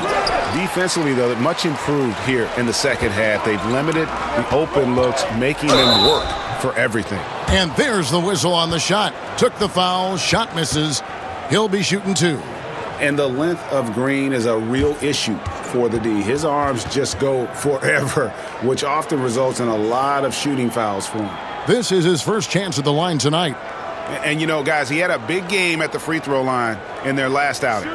Defensively, though, much improved here in the second half. They've limited the open looks, making them work for everything. And there's the whistle on the shot. Took the foul, shot misses. He'll be shooting 2. And the length of Green is a real issue for the D. His arms just go forever, which often results in a lot of shooting fouls for him. This is his first chance at the line tonight. And, you know, guys, he had a big game at the free throw line in their last outing.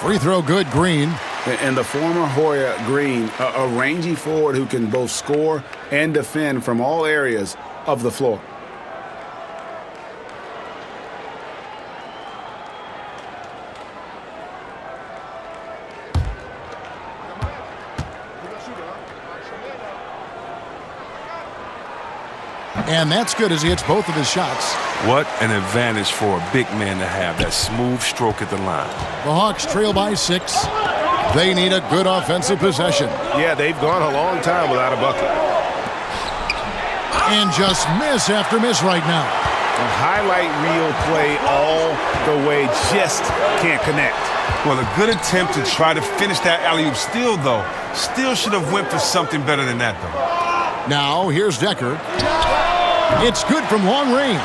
Free throw good, Green. And the former Hoya Green, a rangy forward who can both score and defend from all areas of the floor. And that's good as he hits both of his shots. What an advantage for a big man to have, that smooth stroke at the line. The Hawks trail by 6. They need a good offensive possession. Yeah, they've gone a long time without a bucket. And just miss after miss right now. A highlight reel play all the way, just can't connect. Well, a good attempt to try to finish that alley-oop. Still should have went for something better than that, though. Now, here's Decker. It's good from long range.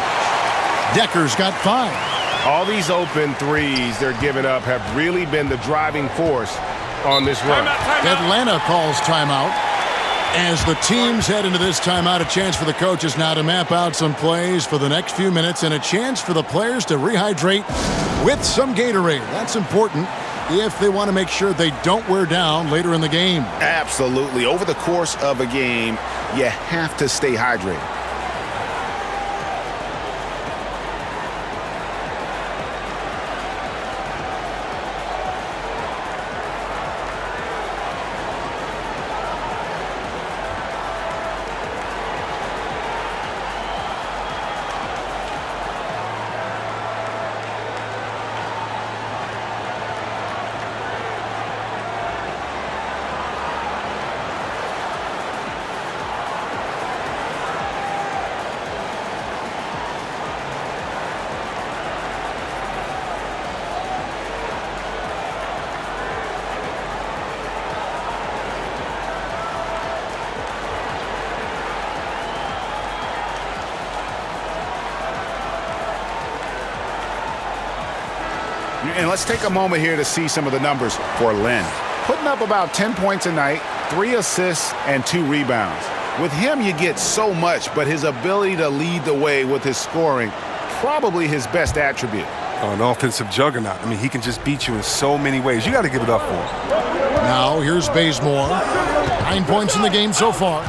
Decker's got 5. All these open threes they're giving up have really been the driving force on this run. Atlanta calls timeout. As the teams head into this timeout, a chance for the coaches now to map out some plays for the next few minutes and a chance for the players to rehydrate with some Gatorade. That's important if they want to make sure they don't wear down later in the game. Absolutely. Over the course of a game, you have to stay hydrated. And let's take a moment here to see some of the numbers for Len. Putting up about 10 points a night, 3 assists, and 2 rebounds. With him, you get so much, but his ability to lead the way with his scoring, probably his best attribute. An offensive juggernaut. I mean, he can just beat you in so many ways. You got to give it up for him. Now here's Bazemore. 9 points in the game so far.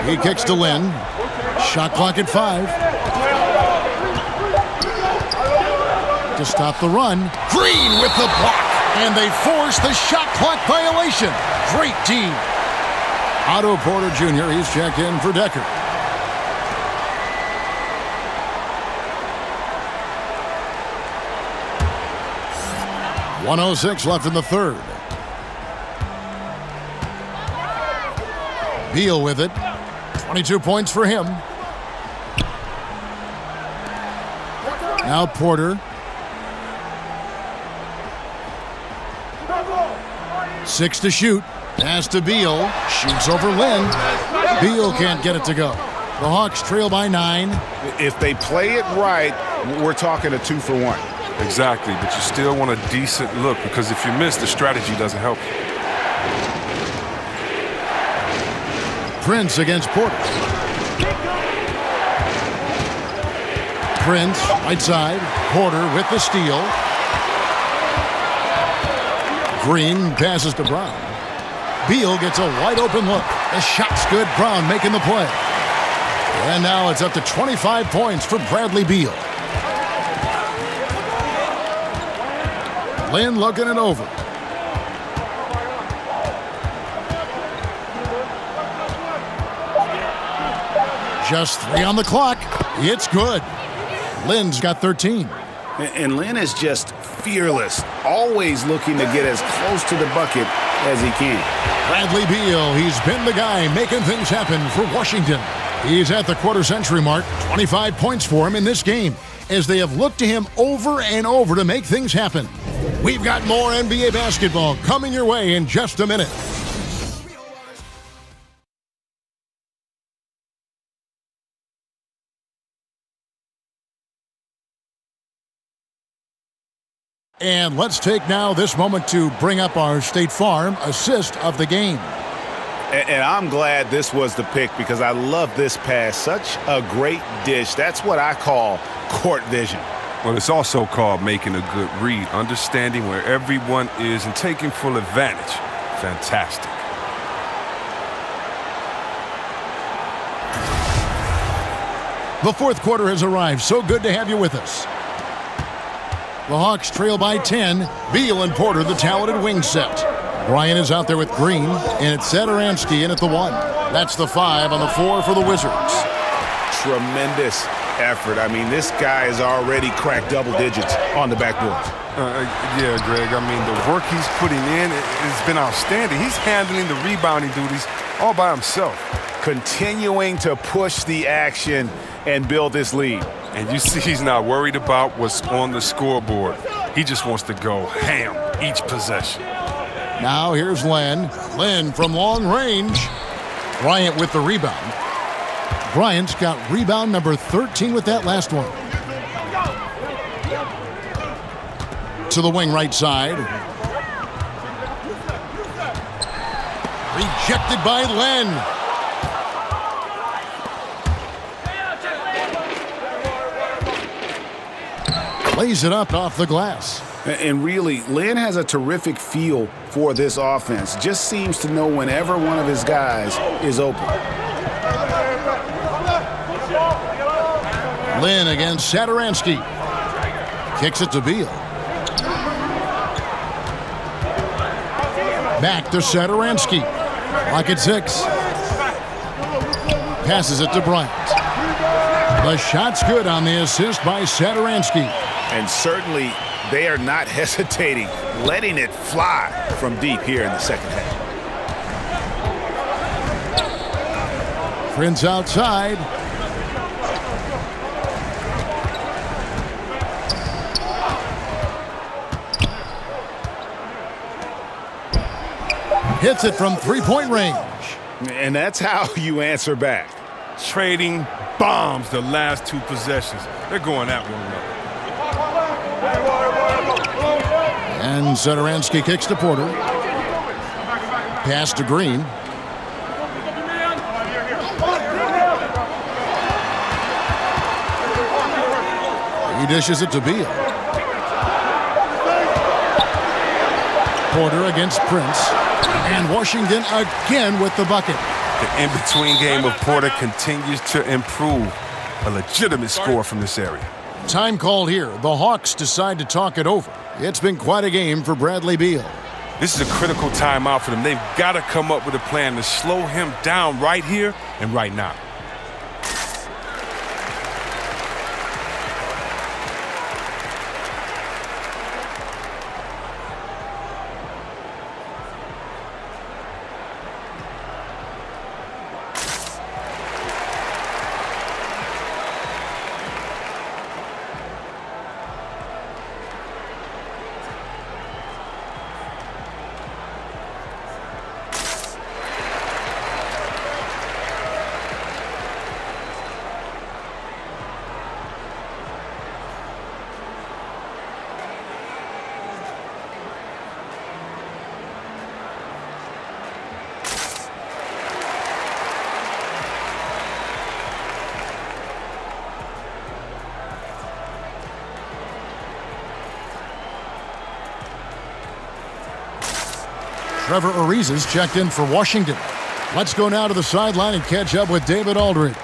He kicks to Lynn. Shot clock at 5. To stop the run. Green with the block. And they force the shot clock violation. Great team. Otto Porter Jr., he's checked in for Decker. .106 left in the third. Beal with it. 22 points for him. Now Porter. 6 to shoot. Pass to Beal. Shoots over Lynn. Beal can't get it to go. The Hawks trail by 9. If they play it right, we're talking a 2-for-1. Exactly, but you still want a decent look because if you miss, the strategy doesn't help you. Prince against Porter. Prince, right side. Porter with the steal. Green passes to Brown. Beal gets a wide open look. The shot's good. Brown making the play. And now it's up to 25 points for Bradley Beal. Lynn looking it over. Just 3 on the clock. It's good. Lynn's got 13. And Lynn is just fearless, always looking to get as close to the bucket as he can. Bradley Beal, he's been the guy making things happen for Washington. He's at the quarter-century mark. 25 points for him in this game as they have looked to him over and over to make things happen. We've got more NBA basketball coming your way in just a minute. And let's take now this moment to bring up our State Farm assist of the game. And I'm glad this was the pick because I love this pass. Such a great dish. That's what I call court vision. Well, it's also called making a good read, understanding where everyone is and taking full advantage. Fantastic. The fourth quarter has arrived. So good to have you with us. The Hawks trail by 10. Beal and Porter, the talented wing set. Bryant is out there with Green, and it's Satoransky in at the 1. That's the 5 on the 4 for the Wizards. Tremendous effort. I mean, this guy has already cracked double digits on the backboard. Yeah, Greg. I mean, the work he's putting in has been outstanding. He's handling the rebounding duties all by himself. Continuing to push the action and build this lead. And you see he's not worried about what's on the scoreboard. He just wants to go ham each possession. Now here's Len. Len from long range. Bryant with the rebound. Bryant's got rebound number 13 with that last one. To the wing right side. Rejected by Len. Lays it up off the glass. And really, Len has a terrific feel for this offense. Just seems to know whenever one of his guys is open. Len against Satoransky. Kicks it to Beal. Back to Satoransky. Clock at 6. Passes it to Bryant. The shot's good on the assist by Satoransky. And certainly, they are not hesitating, letting it fly from deep here in the second half. Prince outside. Hits it from three-point range. And that's how you answer back. Trading bombs the last 2 possessions. They're going at one another. And Satoransky kicks to Porter. Pass to Green. He dishes it to Beal. Porter against Prince. And Washington again with the bucket. The in-between game of Porter continues to improve. A legitimate score from this area. Time called here. The Hawks decide to talk it over. It's been quite a game for Bradley Beal. This is a critical timeout for them. They've got to come up with a plan to slow him down right here and right now. Trevor Ariza's checked in for Washington. Let's go now to the sideline and catch up with David Aldridge.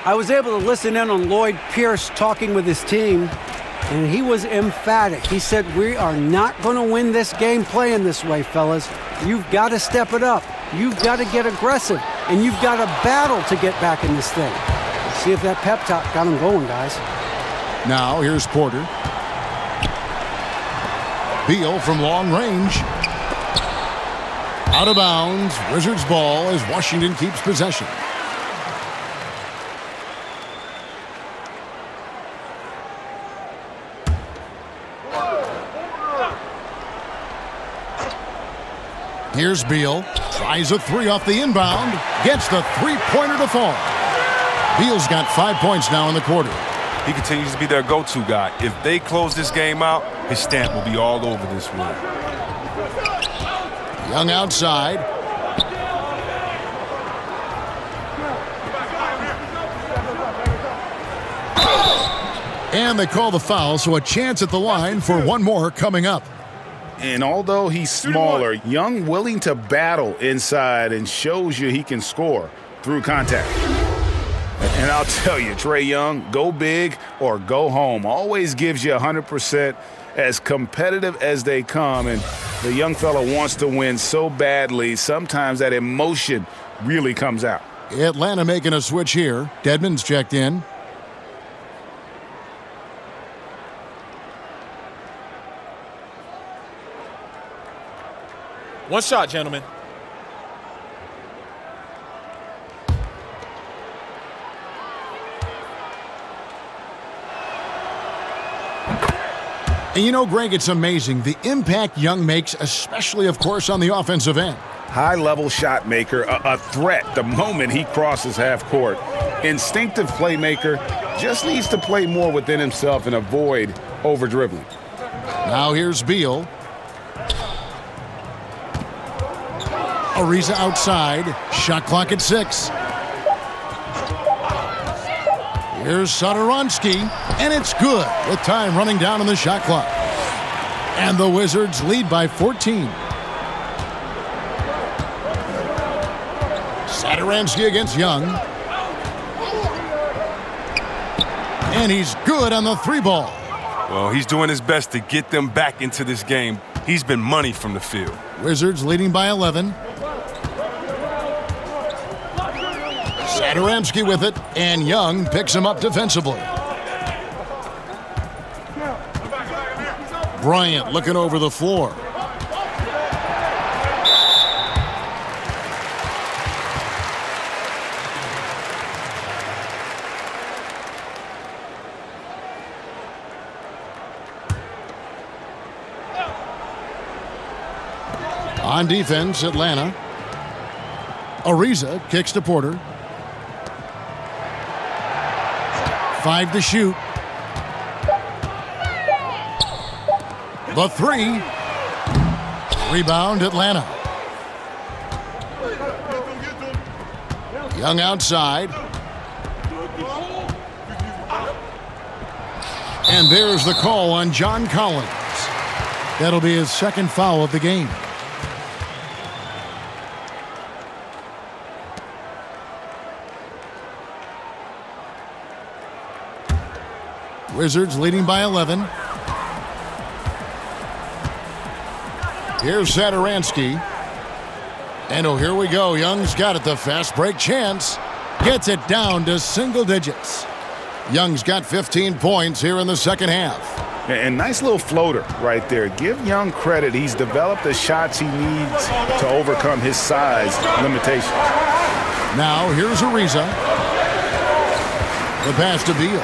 I was able to listen in on Lloyd Pierce talking with his team, and he was emphatic. He said, we are not going to win this game playing this way, fellas. You've got to step it up. You've got to get aggressive, and you've got to battle to get back in this thing. Let's see if that pep talk got him going, guys. Now here's Porter. Beal from long range. Out of bounds. Wizards ball as Washington keeps possession. Here's Beal. Tries a 3 off the inbound. Gets the 3-pointer to fall. Beal's got 5 points now in the quarter. He continues to be their go-to guy. If they close this game out, his stamp will be all over this win. Young outside. And they call the foul, so a chance at the line for one more coming up. And although he's smaller, Young willing to battle inside and shows you he can score through contact. And I'll tell you, Trae Young, go big or go home. Always gives you 100%, as competitive as they come. And the young fella wants to win so badly, sometimes that emotion really comes out. Atlanta making a switch here. Dedmon's checked in. One shot, gentlemen. And you know, Greg, it's amazing the impact Young makes, especially, of course, on the offensive end. High-level shot maker, a threat the moment he crosses half court. Instinctive playmaker, just needs to play more within himself and avoid over-dribbling. Now here's Beal. Ariza outside. Shot clock at 6. Here's Satoransky, and it's good with time running down on the shot clock. And the Wizards lead by 14. Satoransky against Young. And he's good on the 3-ball. Well, he's doing his best to get them back into this game. He's been money from the field. Wizards leading by 11. Satoransky with it, and Young picks him up defensively. Bryant looking over the floor. On defense, Atlanta. Ariza kicks to Porter. 5 to shoot. The 3. Rebound, Atlanta. Young outside. And there's the call on John Collins. That'll be his second foul of the game. Wizards leading by 11. Here's Satoransky. And oh, here we go. Young's got it. The fast break chance. Gets it down to single digits. Young's got 15 points here in the second half. And nice little floater right there. Give Young credit. He's developed the shots he needs to overcome his size limitations. Now here's Ariza. The pass to Beal.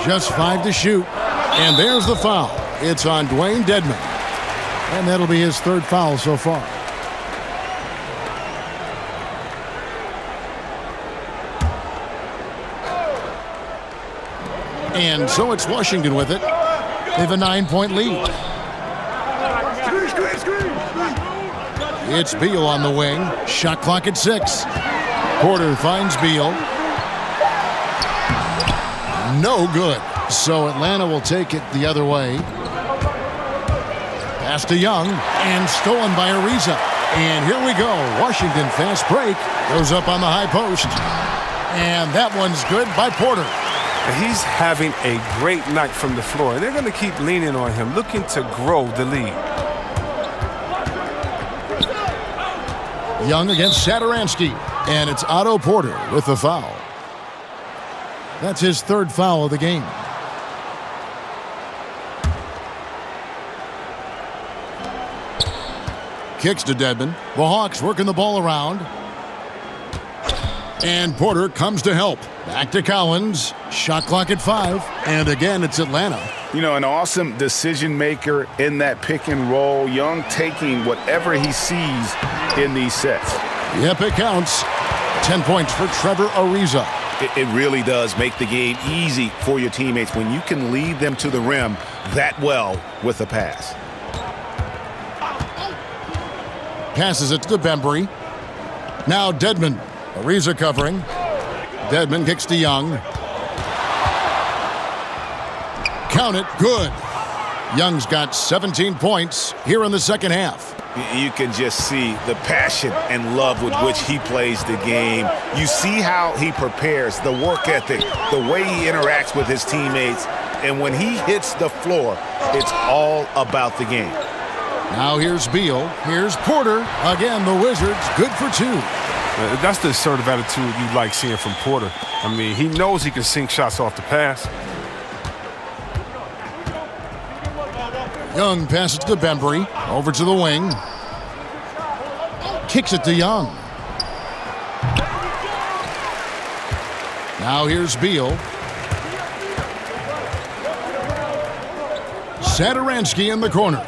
Just 5 to shoot. And there's the foul. It's on Dwayne Dedmon. And that'll be his third foul so far. And so it's Washington with it. They have a 9-point lead. It's Beal on the wing. Shot clock at 6. Porter finds Beal. No good. So Atlanta will take it the other way. Pass to Young and stolen by Ariza. And here we go. Washington fast break. Goes up on the high post. And that one's good by Porter. He's having a great night from the floor, and they're going to keep leaning on him, looking to grow the lead. Young against Satoransky, and it's Otto Porter with the foul. That's his third foul of the game. Kicks to Dedmon. The Hawks working the ball around. And Porter comes to help. Back to Collins. Shot clock at 5. And again, it's Atlanta. You know, an awesome decision maker in that pick and roll. Young taking whatever he sees in these sets. Yep, it counts. 10 points for Trevor Ariza. It really does make the game easy for your teammates when you can lead them to the rim that well with a pass. Passes it to Bembry. Now Dedmon. Ariza covering. Dedmon kicks to Young. Count it. Good. Young's got 17 points here in the second half. You can just see the passion and love with which he plays the game. You see how he prepares, the work ethic, the way he interacts with his teammates. And when he hits the floor, it's all about the game. Now here's Beal. Here's Porter. Again, the Wizards good for 2. That's the assertive attitude you like seeing from Porter. I mean, he knows he can sink shots off the pass. Young passes to Bembry. Over to the wing. Kicks it to Young. Now here's Beal. Satoransky in the corner.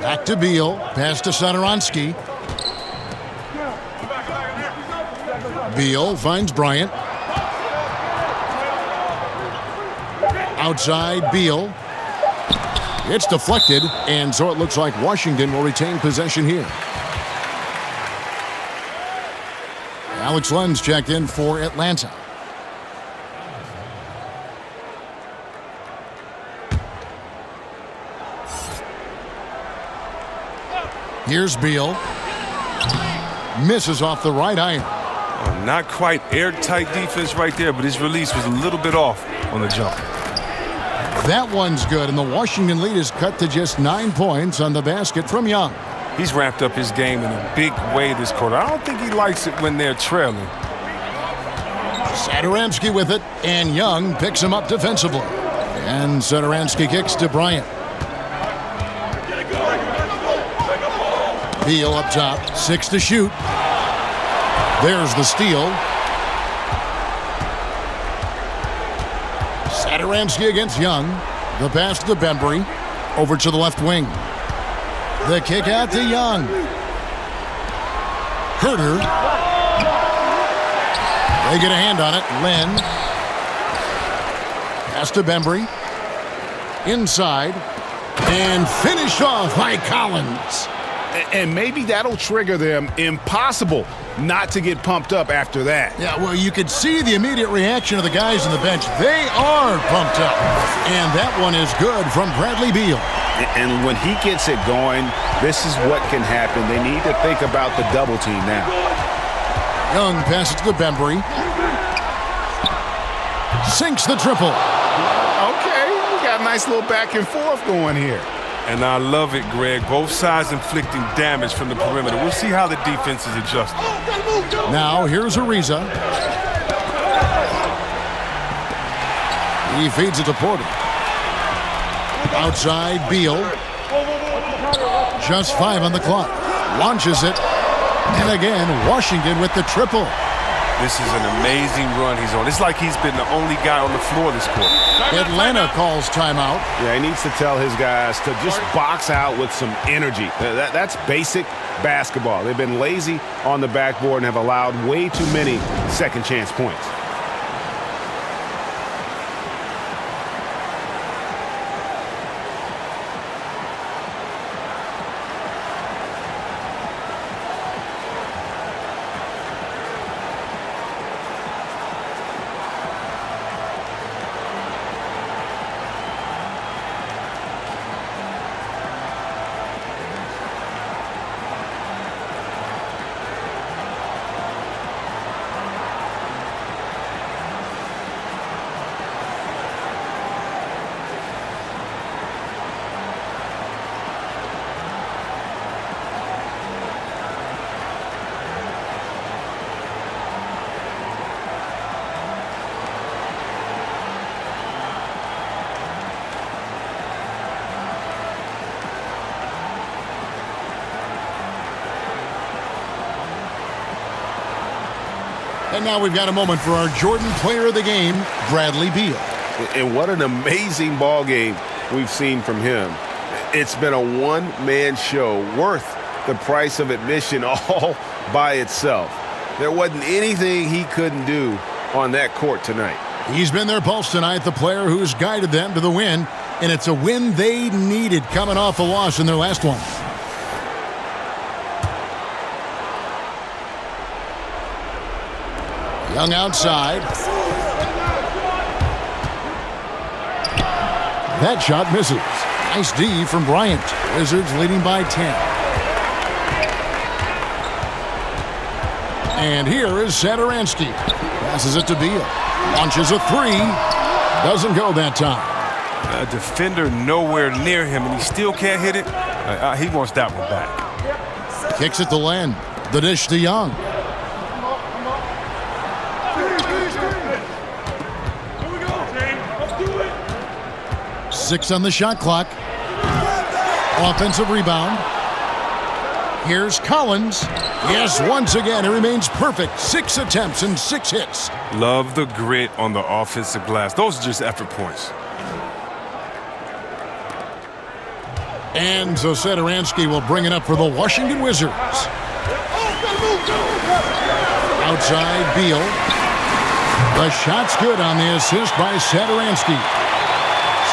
Back to Beal. Pass to Satoransky. Beal finds Bryant. Outside, Beal. It's deflected, and so it looks like Washington will retain possession here. Alex Lenz checked in for Atlanta. Here's Beal. Misses off the right iron. Not quite airtight defense right there, but his release was a little bit off on the jump. That one's good, and the Washington lead is cut to just 9 points on the basket from Young. He's ramped up his game in a big way this quarter. I don't think he likes it when they're trailing. Satoransky with it, and Young picks him up defensively. And Satoransky kicks to Bryant. Beal up top, 6 to shoot. There's the steal. Satoransky against Young. The pass to Bembry. Over to the left wing. The kick out to Young. Herter. They get a hand on it. Lynn. Pass to Bembry. Inside. And finished off by Collins. And maybe that'll trigger them. Impossible not to get pumped up after that. Yeah, well, you could see the immediate reaction of the guys on the bench. They are pumped up. And that one is good from Bradley Beal. And when he gets it going, this is what can happen. They need to think about the double team now. Young passes to Bembry. Sinks the triple. Okay, we got a nice little back and forth going here. And I love it, Greg. Both sides inflicting damage from the perimeter. We'll see how the defense is adjusting. Now, here's Ariza. He feeds it to Porter. Outside, Beal. Just 5 on the clock. Launches it. And again, Washington with the triple. This is an amazing run he's on. It's like he's been the only guy on the floor this quarter. Atlanta calls timeout. Yeah, he needs to tell his guys to just box out with some energy. That's basic basketball. They've been lazy on the backboard and have allowed way too many second chance points. And now we've got a moment for our Jordan player of the game, Bradley Beal. And what an amazing ball game we've seen from him. It's been a one-man show worth the price of admission all by itself. There wasn't anything he couldn't do on that court tonight. He's been their pulse tonight, the player who's guided them to the win, and it's a win they needed coming off a loss in their last one. Young outside. That shot misses. Nice D from Bryant. Wizards leading by 10. And here is Satoransky. Passes it to Beal. Launches a 3. Doesn't go that time. A defender nowhere near him, and he still can't hit it. He wants that one back. Kicks it to Len. The dish to Young. Six on the shot clock. Offensive rebound. Here's Collins. Yes, once again, it remains perfect. 6 attempts and 6 hits. Love the grit on the offensive glass. Those are just effort points. And so Satoransky will bring it up for the Washington Wizards. Outside, Beal. The shot's good on the assist by Satoransky.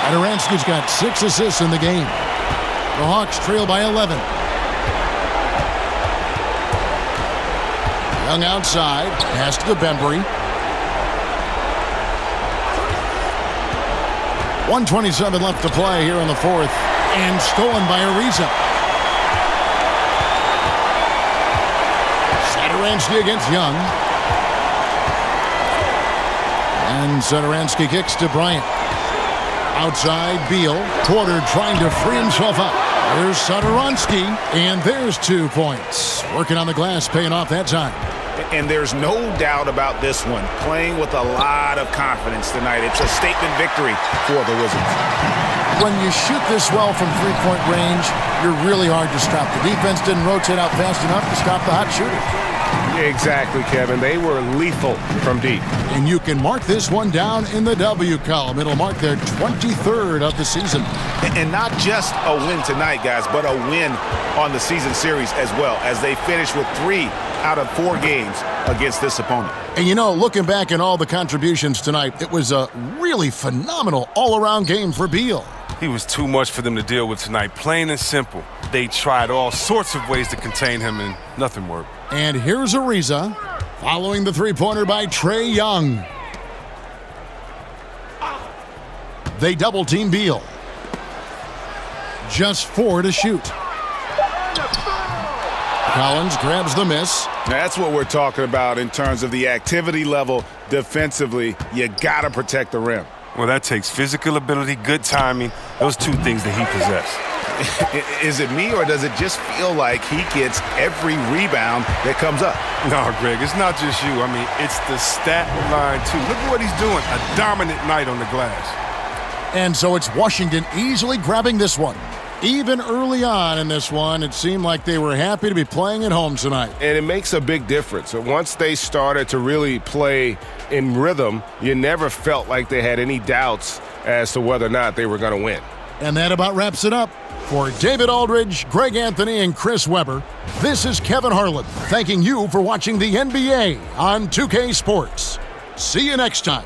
Satoransky's got 6 assists in the game. The Hawks trail by 11. Young outside. Pass to Bembry. 1:27 left to play here in the fourth. And stolen by Ariza. Satoransky against Young. And Satoransky kicks to Bryant. Outside, Beal. Porter trying to free himself up. There's Satoransky, and there's 2 points. Working on the glass, paying off that time. And there's no doubt about this one. Playing with a lot of confidence tonight. It's a statement victory for the Wizards. When you shoot this well from three-point range, you're really hard to stop. The defense didn't rotate out fast enough to stop the hot shooter. Exactly, Kevin. They were lethal from deep. And you can mark this one down in the W column. It'll mark their 23rd of the season. And not just a win tonight, guys, but a win on the season series as well, as they finish with 3 out of 4 games against this opponent. And you know, looking back at all the contributions tonight, it was a really phenomenal all-around game for Beal. He was too much for them to deal with tonight, plain and simple. They tried all sorts of ways to contain him, and nothing worked. And here's Ariza, following the three-pointer by Trae Young. They double-team Beal. Just 4 to shoot. Collins grabs the miss. That's what we're talking about in terms of the activity level defensively. You got to protect the rim. Well, that takes physical ability, good timing, those 2 things that he possessed. Is it me, or does it just feel like he gets every rebound that comes up? No, Greg, it's not just you. I mean, it's the stat line, too. Look at what he's doing. A dominant night on the glass. And so it's Washington easily grabbing this one. Even early on in this one, it seemed like they were happy to be playing at home tonight. And it makes a big difference. Once they started to really play in rhythm, you never felt like they had any doubts as to whether or not they were going to win. And that about wraps it up. For David Aldridge, Greg Anthony, and Chris Webber, this is Kevin Harlan thanking you for watching the NBA on 2K Sports. See you next time.